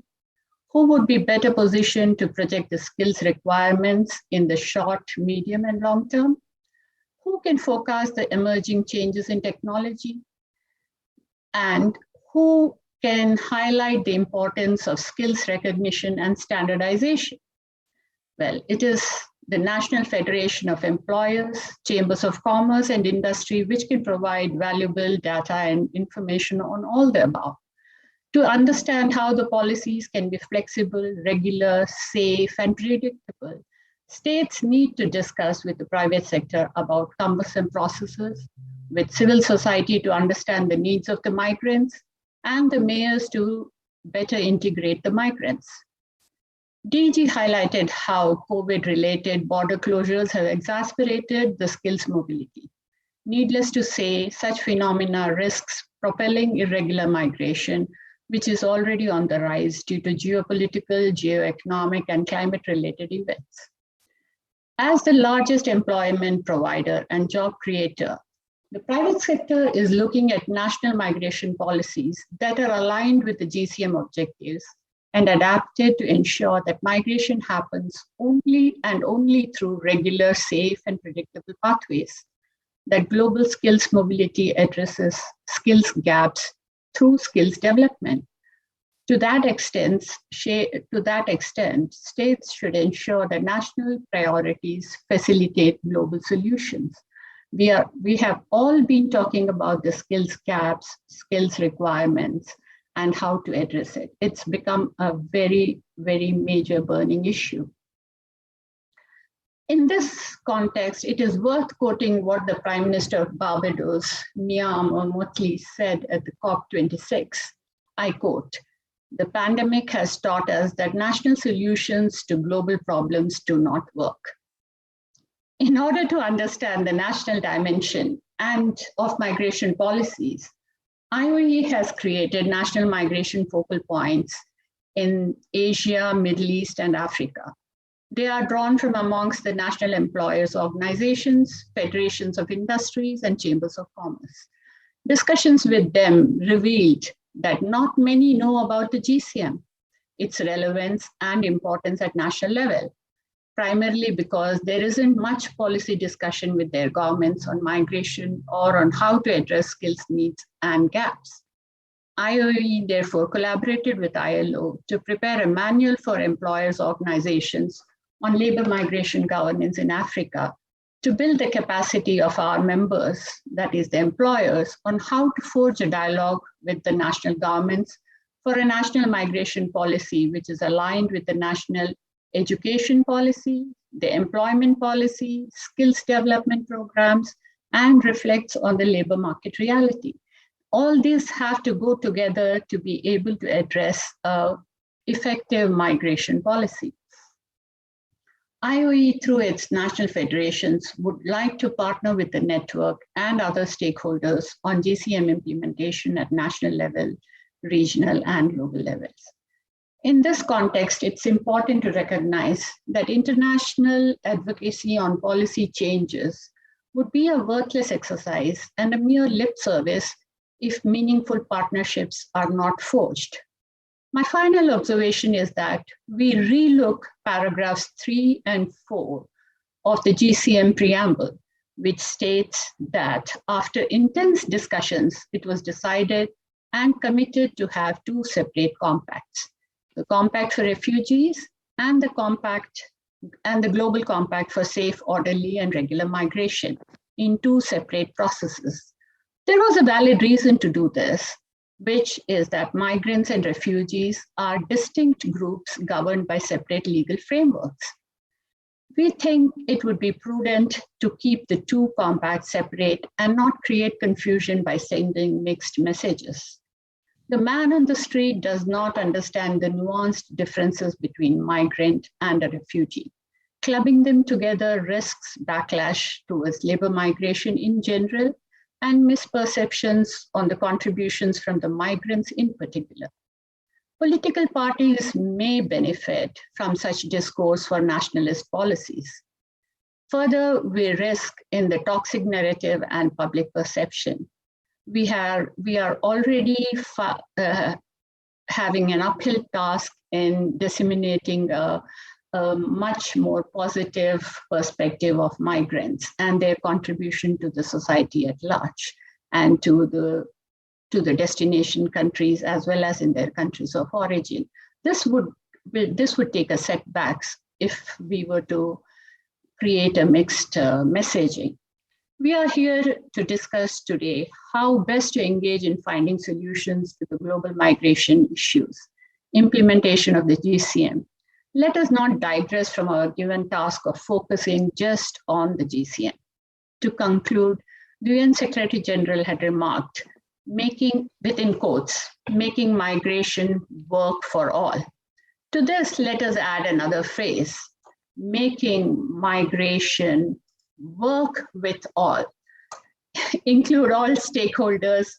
Who would be better positioned to project the skills requirements in the short, medium, and long term? Who can forecast the emerging changes in technology? And who can highlight the importance of skills recognition and standardization? Well, it is the National Federation of Employers, Chambers of Commerce, and Industry, which can provide valuable data and information on all the above. To understand how the policies can be flexible, regular, safe, and predictable, states need to discuss with the private sector about cumbersome processes, with civil society to understand the needs of the migrants, and the mayors to better integrate the migrants. DG highlighted how COVID-related border closures have exacerbated the skills mobility. Needless to say, such phenomena risks propelling irregular migration, which is already on the rise due to geopolitical, geoeconomic, and climate-related events. As the largest employment provider and job creator, the private sector is looking at national migration policies that are aligned with the GCM objectives and adapted to ensure that migration happens only and only through regular, safe, and predictable pathways, that global skills mobility addresses skills gaps through skills development. To that extent, states should ensure that national priorities facilitate global solutions. We have all been talking about the skills gaps, skills requirements, and how to address it. It's become a very, very major burning issue. In this context, it is worth quoting what the Prime Minister of Barbados, Miam Motley, said at the COP26. I quote, "The pandemic has taught us that national solutions to global problems do not work." In order to understand the national dimension and of migration policies, IOE has created national migration focal points in Asia, Middle East, and Africa. They are drawn from amongst the national employers organizations, federations of industries, and chambers of commerce. Discussions with them revealed that not many know about the GCM, its relevance and importance at national level, primarily because there isn't much policy discussion with their governments on migration or on how to address skills needs and gaps. IOE therefore collaborated with ILO to prepare a manual for employers' organizations on labor migration governance in Africa to build the capacity of our members, that is the employers, on how to forge a dialogue with the national governments for a national migration policy which is aligned with the national education policy, the employment policy, skills development programs, and reflects on the labor market reality. All these have to go together to be able to address effective migration policy. IOE, through its national federations, would like to partner with the network and other stakeholders on GCM implementation at national level, regional, and global levels. In this context, it's important to recognize that international advocacy on policy changes would be a worthless exercise and a mere lip service if meaningful partnerships are not forged. My final observation is that we relook paragraphs 3 and 4 of the GCM preamble, which states that after intense discussions, it was decided and committed to have 2 separate compacts, the Compact for Refugees and the Global Compact for Safe, Orderly, and Regular Migration in 2 separate processes. There was a valid reason to do this, which is that migrants and refugees are distinct groups governed by separate legal frameworks. We think it would be prudent to keep the 2 compacts separate and not create confusion by sending mixed messages. The man on the street does not understand the nuanced differences between migrant and a refugee. Clubbing them together risks backlash towards labor migration in general and misperceptions on the contributions from the migrants in particular. Political parties may benefit from such discourse for nationalist policies. Further, we risk in the toxic narrative and public perception. We are already having an uphill task in disseminating a much more positive perspective of migrants and their contribution to the society at large and to the destination countries as well as in their countries of origin. This would take a setbacks if we were to create a mixed messaging. We are here to discuss today how best to engage in finding solutions to the global migration issues, implementation of the GCM. Let us not digress from our given task of focusing just on the GCM. To conclude, the UN Secretary General had remarked, making, within quotes, making migration work for all. To this, let us add another phrase, making migration work with all, include all stakeholders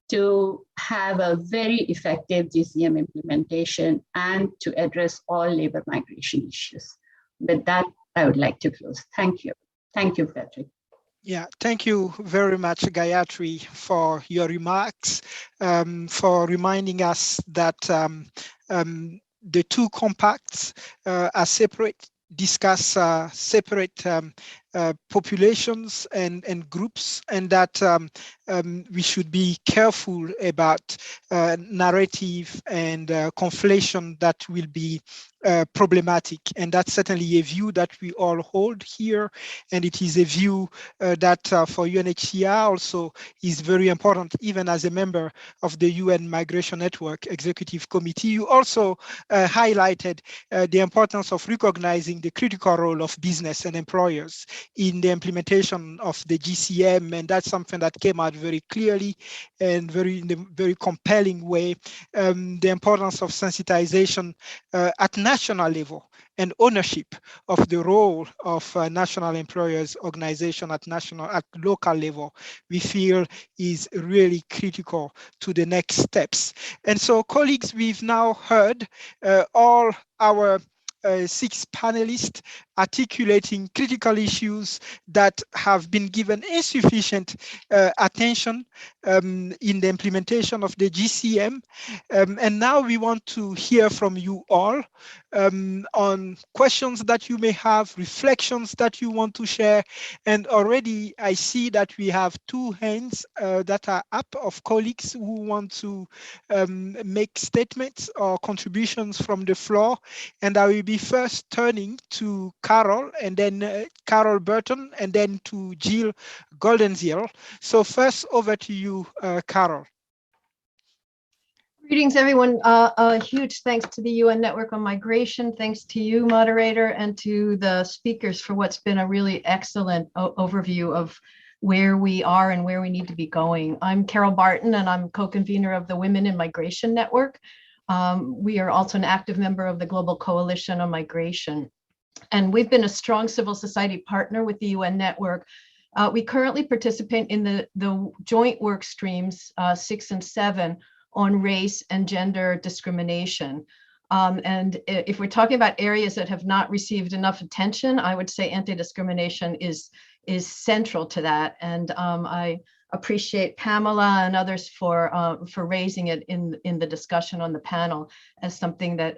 to have a very effective GCM implementation and to address all labor migration issues. With that, I would like to close. Thank you. Thank you, Patrick. Yeah, thank you very much, Gayatri, for your remarks, for reminding us that the two compacts are separate, discuss separate populations and groups, and that we should be careful about narrative and conflation that will be problematic. And that's certainly a view that we all hold here. And it is a view that for Unhcr also is very important, even as a member of the UN Migration Network Executive Committee. You also highlighted the importance of recognizing the critical role of business and employers in the implementation of the GCM, and that's something that came out very clearly and in a very compelling way. The importance of sensitization at national level and ownership of the role of national employers organization at local level, we feel is really critical to the next steps. And so, colleagues, we've now heard all our 6 panelists articulating critical issues that have been given insufficient attention in the implementation of the GCM. And now we want to hear from you all on questions that you may have, reflections that you want to share. And already I see that we have 2 hands that are up of colleagues who want to make statements or contributions from the floor. And I will be first turning to Carol, and then Carol Burton, and then to Jill Goldenziel. So first, over to you, Carol. Greetings, everyone. A huge thanks to the UN Network on Migration. Thanks to you, moderator, and to the speakers for what's been a really excellent overview of where we are and where we need to be going. I'm Carol Barton, and I'm co-convener of the Women in Migration Network. We are also an active member of the Global Coalition on Migration. And we've been a strong civil society partner with the UN Network. We currently participate in the joint work streams 6 and 7 on race and gender discrimination. And if we're talking about areas that have not received enough attention, I would say anti-discrimination is central to that. And I appreciate Pamela and others for raising it in the discussion on the panel as something that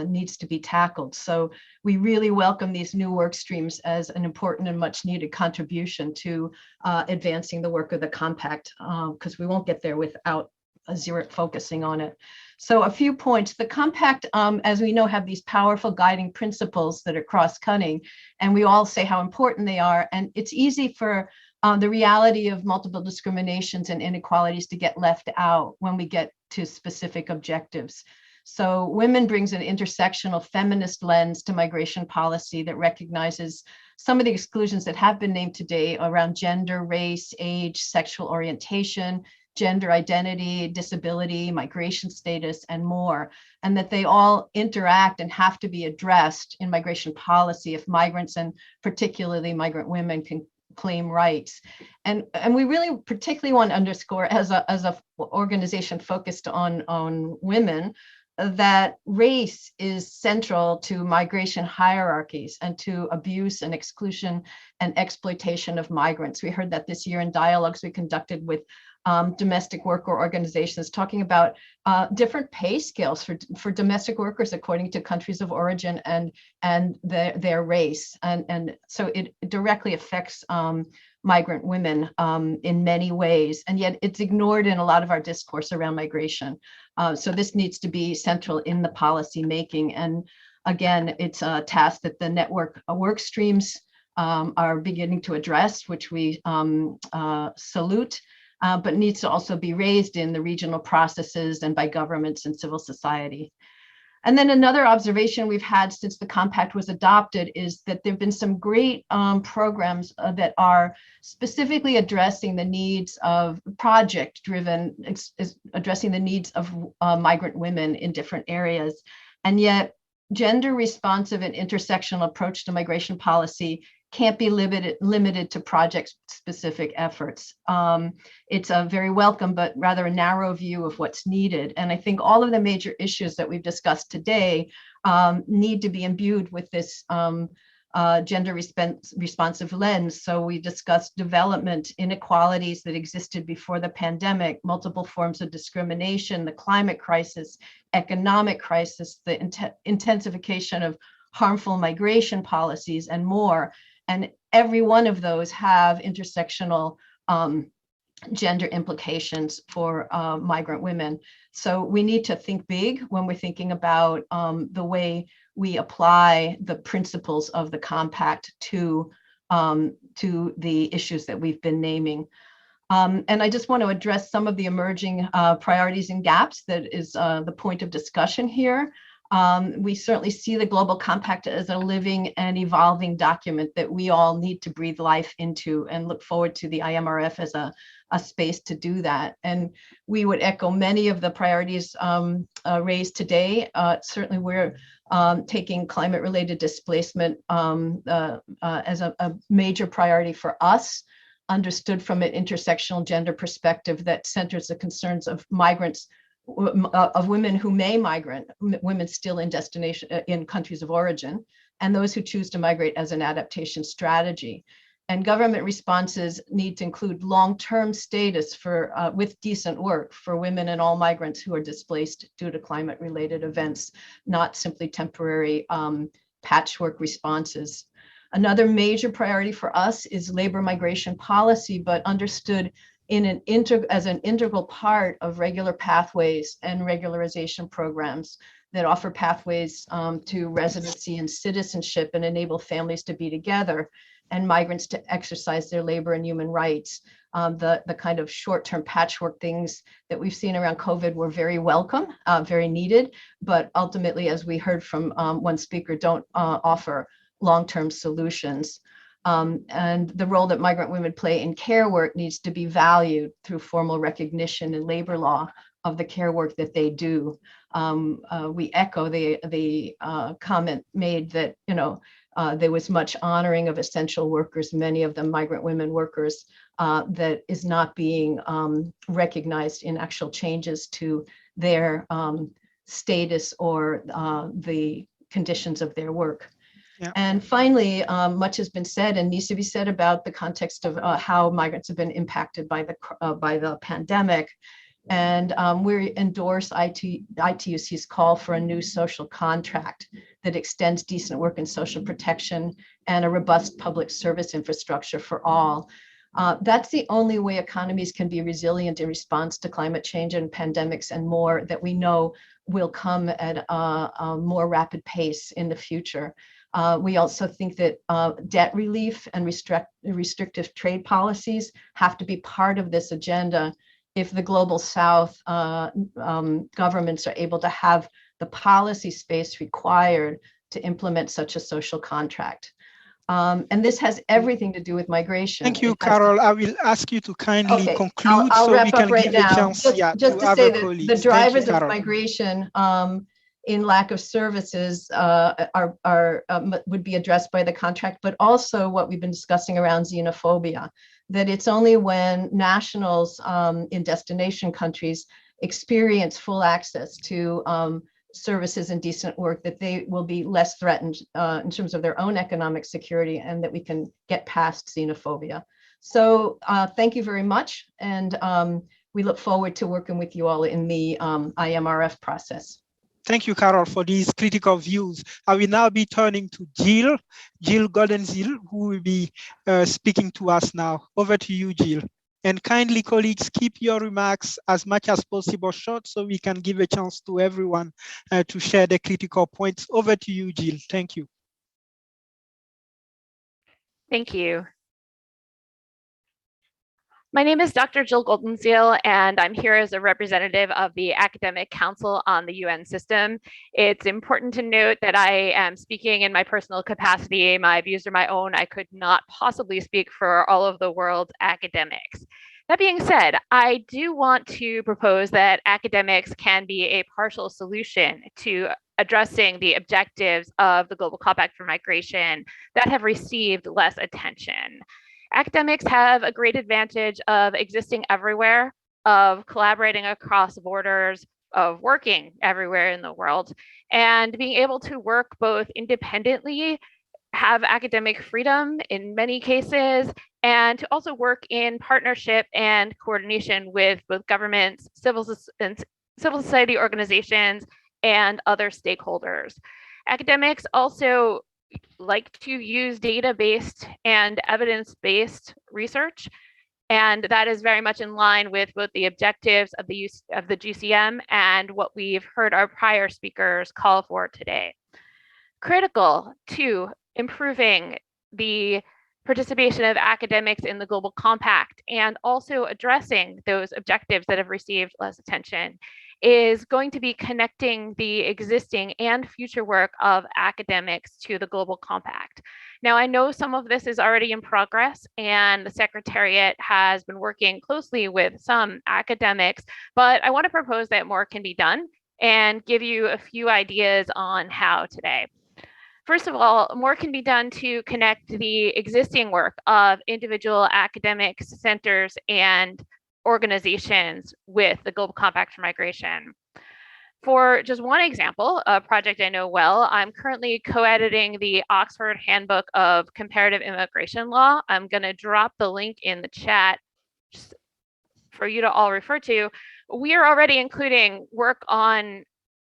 needs to be tackled. So we really welcome these new work streams as an important and much needed contribution to advancing the work of the compact, because we won't get there without zero focusing on it. So a few points. The compact, as we know, have these powerful guiding principles that are cross-cutting, and we all say how important they are. And it's easy for the reality of multiple discriminations and inequalities to get left out when we get to specific objectives. So Women brings an intersectional feminist lens to migration policy that recognizes some of the exclusions that have been named today around gender, race, age, sexual orientation, gender identity, disability, migration status, and more, and that they all interact and have to be addressed in migration policy if migrants, and particularly migrant women, can claim rights. And we really particularly want to underscore as a organization focused on women, that race is central to migration hierarchies and to abuse and exclusion and exploitation of migrants. We heard that this year in dialogues we conducted with domestic worker organizations, talking about different pay scales for domestic workers according to countries of origin and their race. And so it directly affects migrant women in many ways, and yet it's ignored in a lot of our discourse around migration. So this needs to be central in the policy making. And again, it's a task that the network work streams are beginning to address, which we salute. But needs to also be raised in the regional processes and by governments and civil society. And then another observation we've had since the compact was adopted is that there have been some great programs that are specifically addressing the needs of project-driven, addressing the needs of migrant women in different areas. And yet, gender responsive and intersectional approach to migration policy can't be limited to project-specific efforts. It's a very welcome, but rather a narrow view of what's needed. And I think all of the major issues that we've discussed today need to be imbued with this gender responsive lens. So we discussed development inequalities that existed before the pandemic, multiple forms of discrimination, the climate crisis, economic crisis, the intensification of harmful migration policies, and more. And every one of those have intersectional gender implications for migrant women. So we need to think big when we're thinking about the way we apply the principles of the compact to the issues that we've been naming. And I just want to address some of the emerging priorities and gaps that is the point of discussion here. We certainly see the Global Compact as a living and evolving document that we all need to breathe life into, and look forward to the IMRF as a space to do that. And we would echo many of the priorities raised today. Certainly we're taking climate-related displacement as a major priority for us, understood from an intersectional gender perspective that centers the concerns of migrants, of women who may migrate, women still in destination in countries of origin, and those who choose to migrate as an adaptation strategy. And government responses need to include long-term status for with decent work for women and all migrants who are displaced due to climate-related events, not simply temporary patchwork responses. Another major priority for us is labor migration policy, but understood in as an integral part of regular pathways and regularization programs that offer pathways to residency and citizenship and enable families to be together and migrants to exercise their labor and human rights. The kind of short-term patchwork things that we've seen around COVID were very welcome, very needed, but ultimately, as we heard from one speaker, don't offer long-term solutions. And the role that migrant women play in care work needs to be valued through formal recognition in labor law of the care work that they do. We echo the comment made that, there was much honoring of essential workers, many of them migrant women workers, that is not being recognized in actual changes to their status or the conditions of their work. Yeah. And finally, much has been said and needs to be said about the context of how migrants have been impacted by the pandemic. And we endorse ITUC's call for a new social contract that extends decent work and social protection and a robust public service infrastructure for all. That's the only way economies can be resilient in response to climate change and pandemics and more that we know will come at a more rapid pace in the future. We also think that debt relief and restrictive trade policies have to be part of this agenda if the global South governments are able to have the policy space required to implement such a social contract. And this has everything to do with migration. Thank you, Carol. I will ask you to kindly conclude I'll so wrap we can up right give now. a chance Just to to other say that colleagues. the drivers Thank you, of migration in lack of services would be addressed by the contract, but also what we've been discussing around xenophobia, that it's only when nationals in destination countries experience full access to services and decent work that they will be less threatened in terms of their own economic security, and that we can get past xenophobia. So thank you very much. And we look forward to working with you all in the IMRF process. Thank you, Carol, for these critical views. I will now be turning to Jill Goldenziel, who will be speaking to us now. Over to you, Jill. And kindly, colleagues, keep your remarks as much as possible short so we can give a chance to everyone to share the critical points. Over to you, Jill. Thank you. Thank you. My name is Dr. Jill Goldenziel, and I'm here as a representative of the Academic Council on the UN system. It's important to note that I am speaking in my personal capacity. My views are my own. I could not possibly speak for all of the world's academics. That being said, I do want to propose that academics can be a partial solution to addressing the objectives of the Global Compact for Migration that have received less attention. Academics have a great advantage of existing everywhere, of collaborating across borders, of working everywhere in the world, and being able to work both independently, have academic freedom in many cases, and to also work in partnership and coordination with both governments, civil society organizations, and other stakeholders. Academics also like to use data-based and evidence-based research, and that is very much in line with both the objectives of the use of the GCM and what we've heard our prior speakers call for today. Critical to improving the participation of academics in the Global Compact and also addressing those objectives that have received less attention is going to be connecting the existing and future work of academics to the Global Compact. Now, I know some of this is already in progress, and the Secretariat has been working closely with some academics, but I want to propose that more can be done and give you a few ideas on how today. First of all, more can be done to connect the existing work of individual academic centers and organizations with the Global Compact for Migration. For just one example, a project I know well, I'm currently co-editing the Oxford Handbook of Comparative Immigration Law. I'm going to drop the link in the chat for you to all refer to. We are already including work on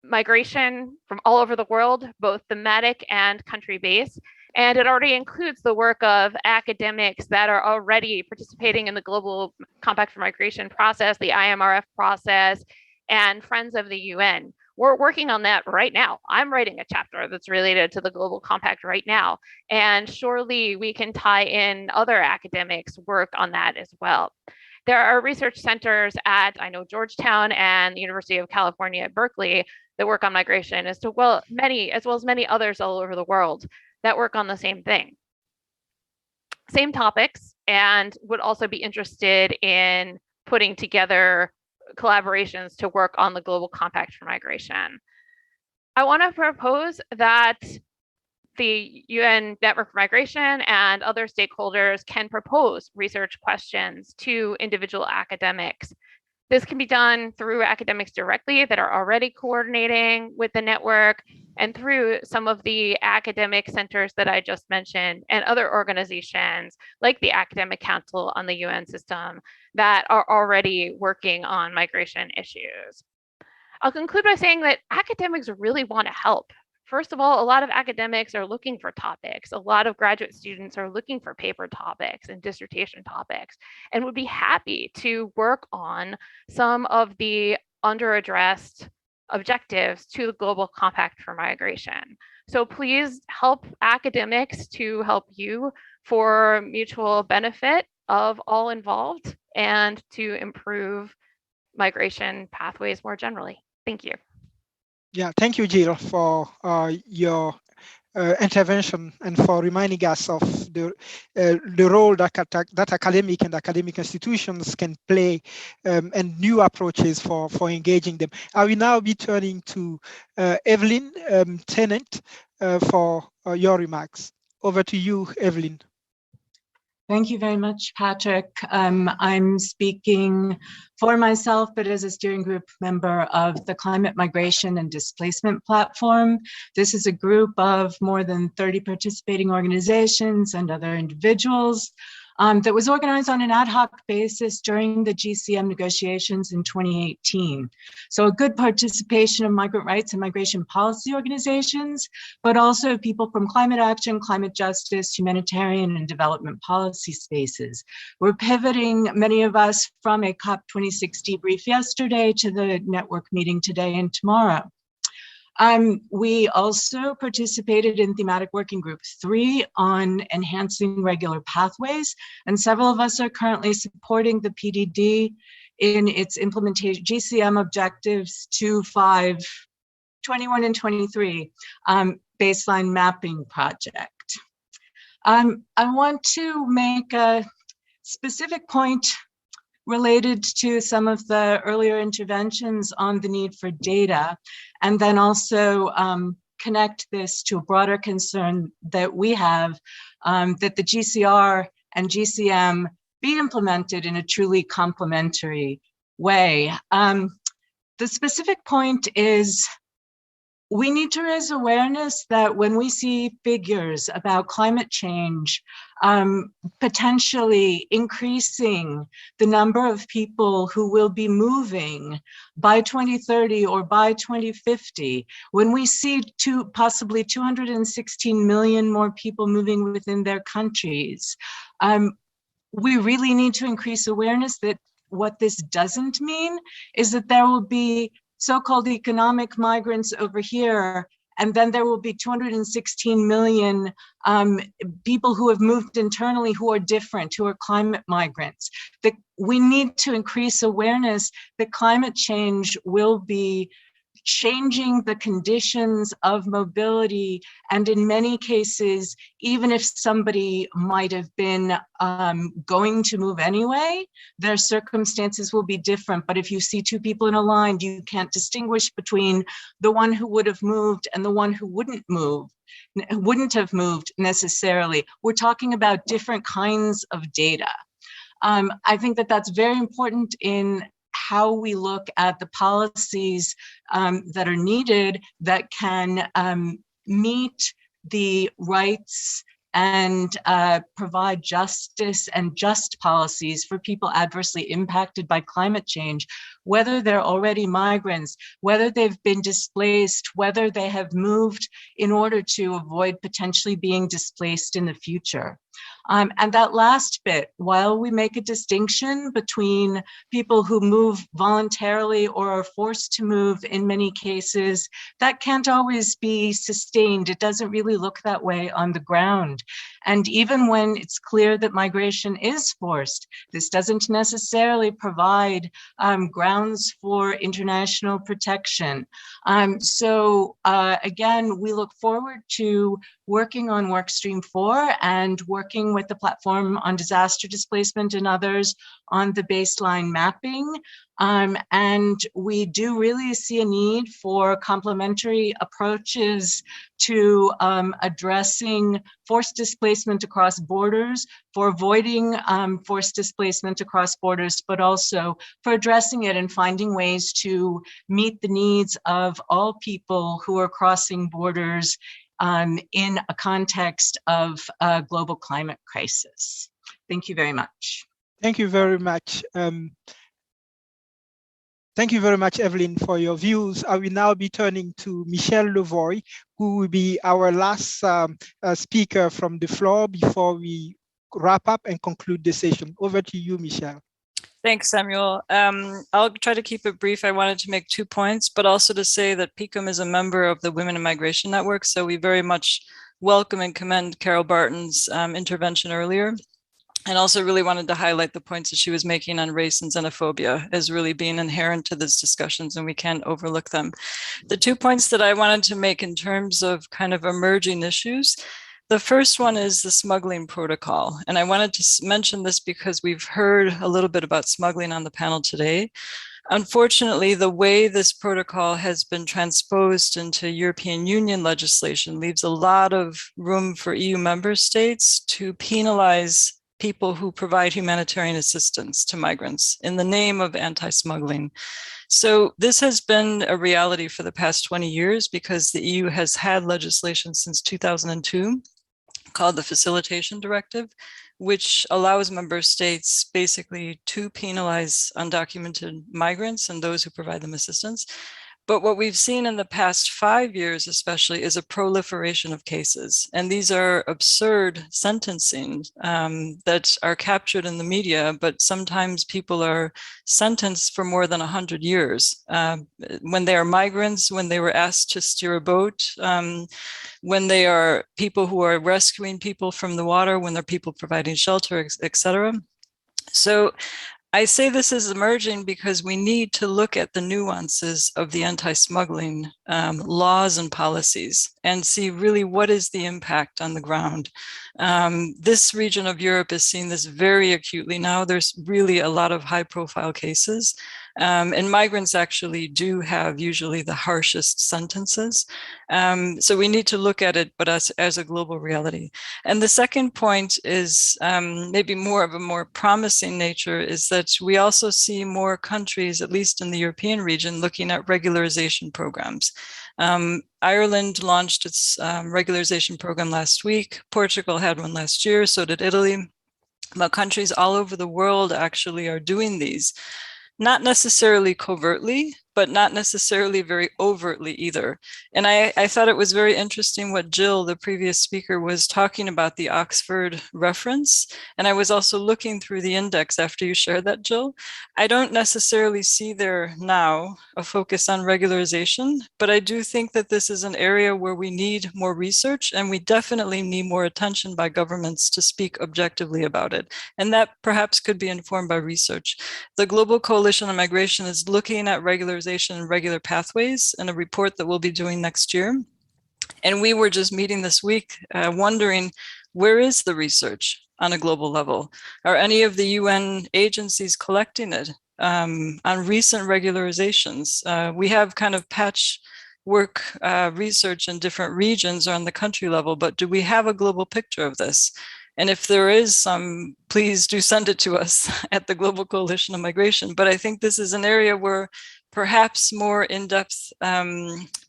migration from all over the world, both thematic and country-based. And it already includes the work of academics that are already participating in the Global Compact for Migration process, the IMRF process, and Friends of the UN. We're working on that right now. I'm writing a chapter that's related to the Global Compact right now. And surely we can tie in other academics' work on that as well. There are research centers at, I know, Georgetown and the University of California at Berkeley that work on migration, as well as many others all over the world that work on the same thing. Same topics, and would also be interested in putting together collaborations to work on the Global Compact for Migration. I want to propose that the UN Network for Migration and other stakeholders can propose research questions to individual academics. This can be done through academics directly that are already coordinating with the network, and through some of the academic centers that I just mentioned and other organizations like the Academic Council on the UN system that are already working on migration issues. I'll conclude by saying that academics really want to help. First of all, a lot of academics are looking for topics. A lot of graduate students are looking for paper topics and dissertation topics, and would be happy to work on some of the underaddressed objectives to the Global Compact for Migration. So please help academics to help you for mutual benefit of all involved and to improve migration pathways more generally. Thank you. Yeah, thank you, Jill, for your intervention and for reminding us of the role that academic and academic institutions can play and new approaches for engaging them. I will now be turning to Evelyn Tennant for your remarks. Over to you, Evelyn. Thank you very much, Patrick. I'm speaking for myself, but as a steering group member of the Climate Migration and Displacement Platform. This is a group of more than 30 participating organizations and other individuals that was organized on an ad hoc basis during the GCM negotiations in 2018. So a good participation of migrant rights and migration policy organizations, but also people from climate action, climate justice, humanitarian and development policy spaces. We're pivoting, many of us, from a COP26 debrief yesterday to the network meeting today and tomorrow. We also participated in thematic working group 3 on enhancing regular pathways, and several of us are currently supporting the PDD in its implementation, GCM objectives 2, 5, 21, and 23, baseline mapping project. I want to make a specific point related to some of the earlier interventions on the need for data, and then also connect this to a broader concern that we have, that the GCR and GCM be implemented in a truly complementary way. The specific point is we need to raise awareness that when we see figures about climate change potentially increasing the number of people who will be moving by 2030 or by 2050, when we see possibly 216 million more people moving within their countries, we really need to increase awareness that what this doesn't mean is that there will be so-called economic migrants over here, and then there will be 216 million people who have moved internally who are different, who are climate migrants. That we need to increase awareness that climate change will be changing the conditions of mobility, and in many cases, even if somebody might have been going to move anyway, their circumstances will be different. But if you see two people in a line, you can't distinguish between the one who would have moved and the one who wouldn't have moved necessarily. We're talking about different kinds of data. I think that that's very important in how we look at the policies that are needed that can meet the rights and provide justice and just policies for people adversely impacted by climate change, whether they're already migrants, whether they've been displaced, whether they have moved in order to avoid potentially being displaced in the future. And that last bit, while we make a distinction between people who move voluntarily or are forced to move in many cases, that can't always be sustained. It doesn't really look that way on the ground. And even when it's clear that migration is forced, this doesn't necessarily provide grounds for international protection. So again, we look forward to working on Workstream 4 and working with the Platform on Disaster Displacement and others on the baseline mapping. And we do really see a need for complementary approaches to addressing forced displacement across borders, for avoiding forced displacement across borders, but also for addressing it and finding ways to meet the needs of all people who are crossing borders in a context of a global climate crisis. Thank you very much. Thank you very much. Thank you very much, Evelyn, for your views. I will now be turning to Michelle Levoy, who will be our last speaker from the floor before we wrap up and conclude the session. Over to you, Michelle. Thanks, Samuel. I'll try to keep it brief. I wanted to make 2 points, but also to say that PICUM is a member of the Women in Migration Network, so we very much welcome and commend Carol Barton's intervention earlier. And also really wanted to highlight the points that she was making on race and xenophobia as really being inherent to these discussions, and we can't overlook them. The 2 points that I wanted to make in terms of kind of emerging issues, the first one is the Smuggling Protocol. And I wanted to mention this because we've heard a little bit about smuggling on the panel today. Unfortunately, the way this protocol has been transposed into European Union legislation leaves a lot of room for EU member states to penalize people who provide humanitarian assistance to migrants in the name of anti-smuggling. So this has been a reality for the past 20 years because the EU has had legislation since 2002 called the Facilitation Directive, which allows member states basically to penalize undocumented migrants and those who provide them assistance. But what we've seen in the past 5 years, especially, is a proliferation of cases. And these are absurd sentencing that are captured in the media, but sometimes people are sentenced for more than 100 years. When they are migrants, when they were asked to steer a boat, when they are people who are rescuing people from the water, when they're people providing shelter, et cetera. So I say this is emerging because we need to look at the nuances of the anti-smuggling laws and policies and see really what is the impact on the ground. This region of Europe is seeing this very acutely now. There's really a lot of high-profile cases, and migrants actually do have usually the harshest sentences. So we need to look at it, but as a global reality. And the second point is maybe more of a more promising nature, is that we also see more countries, at least in the European region, looking at regularization programs. Ireland launched its regularization program last week. Portugal had one last year, so did Italy. But countries all over the world actually are doing these, not necessarily covertly, but not necessarily very overtly either. And I thought it was very interesting what Jill, the previous speaker, was talking about the Oxford reference. And I was also looking through the index after you shared that, Jill. I don't necessarily see there now a focus on regularization, but I do think that this is an area where we need more research, and we definitely need more attention by governments to speak objectively about it. And that perhaps could be informed by research. The Global Coalition on Migration is looking at regularization and regular pathways in a report that we'll be doing next year. And we were just meeting this week wondering, where is the research on a global level? Are any of the UN agencies collecting it on recent regularizations? We have kind of patchwork research in different regions or on the country level, but do we have a global picture of this? And if there is some, please do send it to us at the Global Coalition on Migration. But I think this is an area where perhaps more in-depth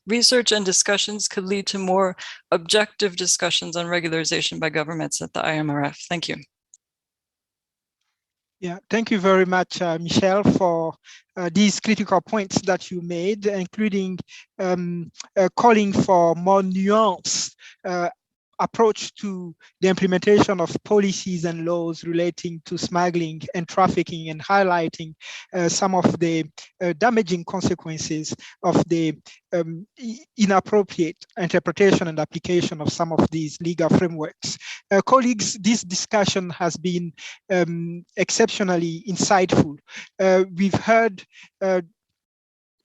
research and discussions could lead to more objective discussions on regularization by governments at the IMRF. Thank you. Yeah, thank you very much, Michelle, for these critical points that you made, including calling for more nuanced approach to the implementation of policies and laws relating to smuggling and trafficking, and highlighting some of the damaging consequences of the inappropriate interpretation and application of some of these legal frameworks. Colleagues, this discussion has been exceptionally insightful. We've heard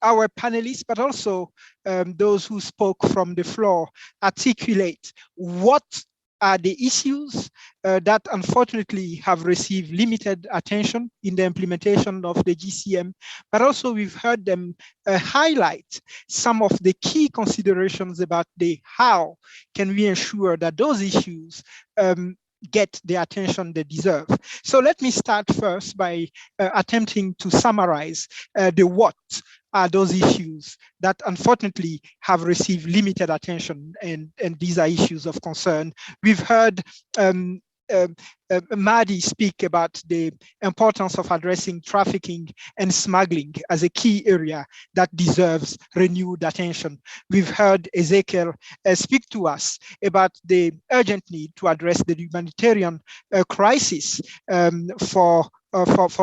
our panelists, but also those who spoke from the floor, articulate what are the issues that unfortunately have received limited attention in the implementation of the GCM, but also we've heard them highlight some of the key considerations about the how can we ensure that those issues get the attention they deserve. So let me start first by attempting to summarize the what are those issues that unfortunately have received limited attention, and these are issues of concern. We've heard Maddie speak about the importance of addressing trafficking and smuggling as a key area that deserves renewed attention. We've heard Ezekiel speak to us about the urgent need to address the humanitarian crisis for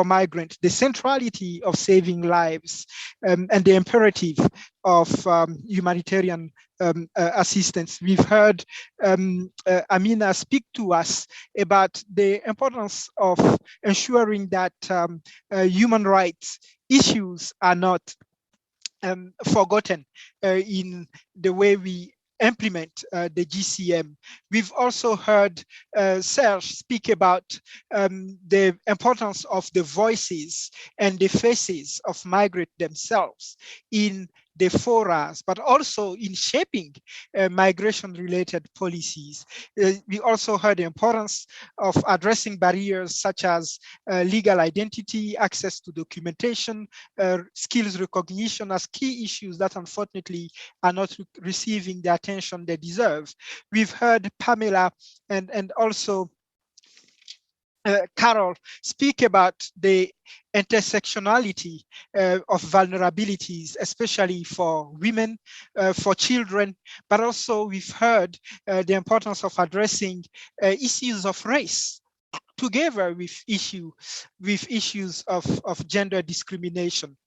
migrants, the centrality of saving lives, and the imperative of humanitarian assistance. We've heard Amina speak to us about the importance of ensuring that human rights issues are not forgotten in the way we implement the GCM. We've also heard Serge speak about the importance of the voices and the faces of migrants themselves in the forums, but also in shaping migration-related policies. We also heard the importance of addressing barriers such as legal identity, access to documentation, skills recognition as key issues that unfortunately are not receiving the attention they deserve. We've heard Pamela and also Carol speak about the intersectionality of vulnerabilities, especially for women, for children, but also we've heard the importance of addressing issues of race together with issues of gender discrimination.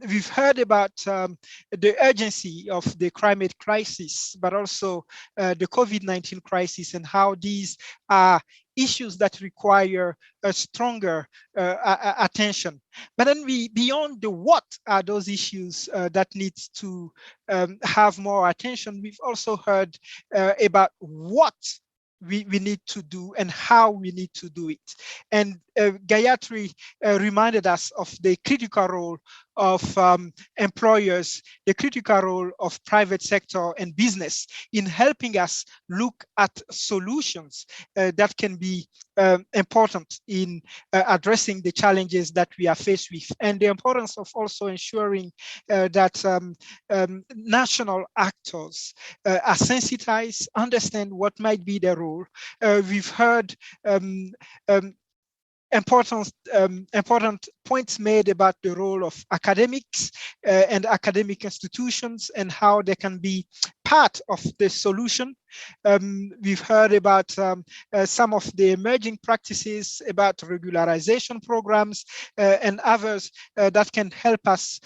We've heard about the urgency of the climate crisis, but also the COVID-19 crisis and how these are issues that require a stronger attention. But then beyond the what are those issues that needs to have more attention, we've also heard about what we need to do and how we need to do it. And Gayatri reminded us of the critical role of employers, the critical role of private sector and business in helping us look at solutions that can be important in addressing the challenges that we are faced with, and the importance of also ensuring that national actors are sensitized, understand what might be their role. We've heard important points made about the role of academics and academic institutions and how they can be part of the solution. We've heard about some of the emerging practices about regularization programs and others that can help us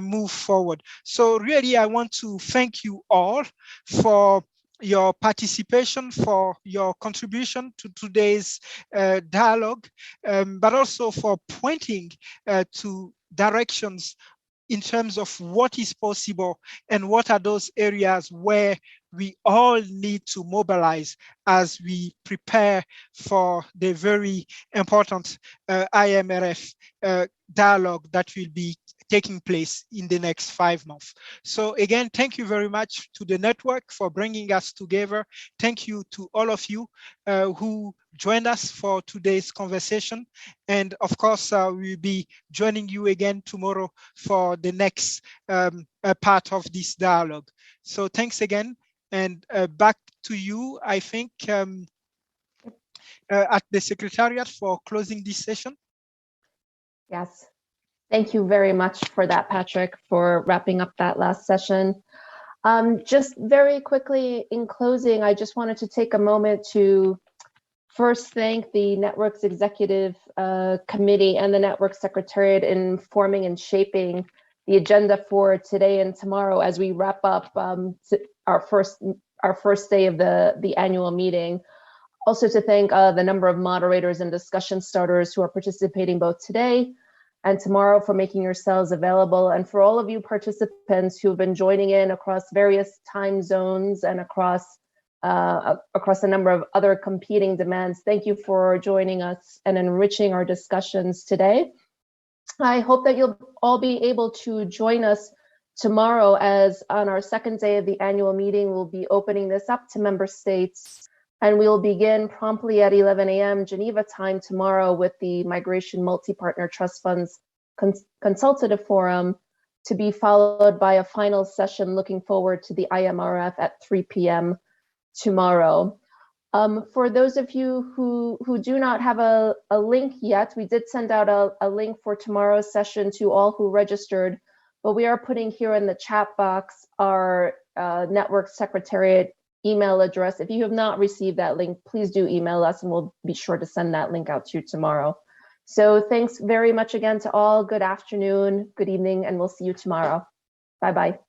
move forward. So really, I want to thank you all for your participation, for your contribution to today's dialogue, but also for pointing to directions in terms of what is possible and what are those areas where we all need to mobilize as we prepare for the very important IMRF dialogue that will be taking place in the next 5 months. So again, thank you very much to the network for bringing us together. Thank you to all of you who joined us for today's conversation. And of course, we'll be joining you again tomorrow for the next part of this dialogue. So thanks again, and back to you, I think, at the Secretariat for closing this session. Yes. Thank you very much for that, Patrick, for wrapping up that last session. Just very quickly in closing, I just wanted to take a moment to first thank the network's executive committee and the network secretariat in forming and shaping the agenda for today and tomorrow as we wrap up our first day of the annual meeting. Also to thank the number of moderators and discussion starters who are participating both today and tomorrow for making yourselves available, and for all of you participants who have been joining in across various time zones and across a number of other competing demands. Thank you for joining us and enriching our discussions today. I hope that you'll all be able to join us tomorrow, as on our second day of the annual meeting, we'll be opening this up to member states. And we'll begin promptly at 11 a.m. Geneva time tomorrow with the Migration Multi-Partner Trust Funds Consultative Forum, to be followed by a final session looking forward to the IMRF at 3 p.m. tomorrow. For those of you who do not have a link yet, we did send out a link for tomorrow's session to all who registered, but we are putting here in the chat box our network secretariat email address. If you have not received that link, please do email us and we'll be sure to send that link out to you tomorrow. So thanks very much again to all. Good afternoon, good evening, and we'll see you tomorrow. Bye-bye.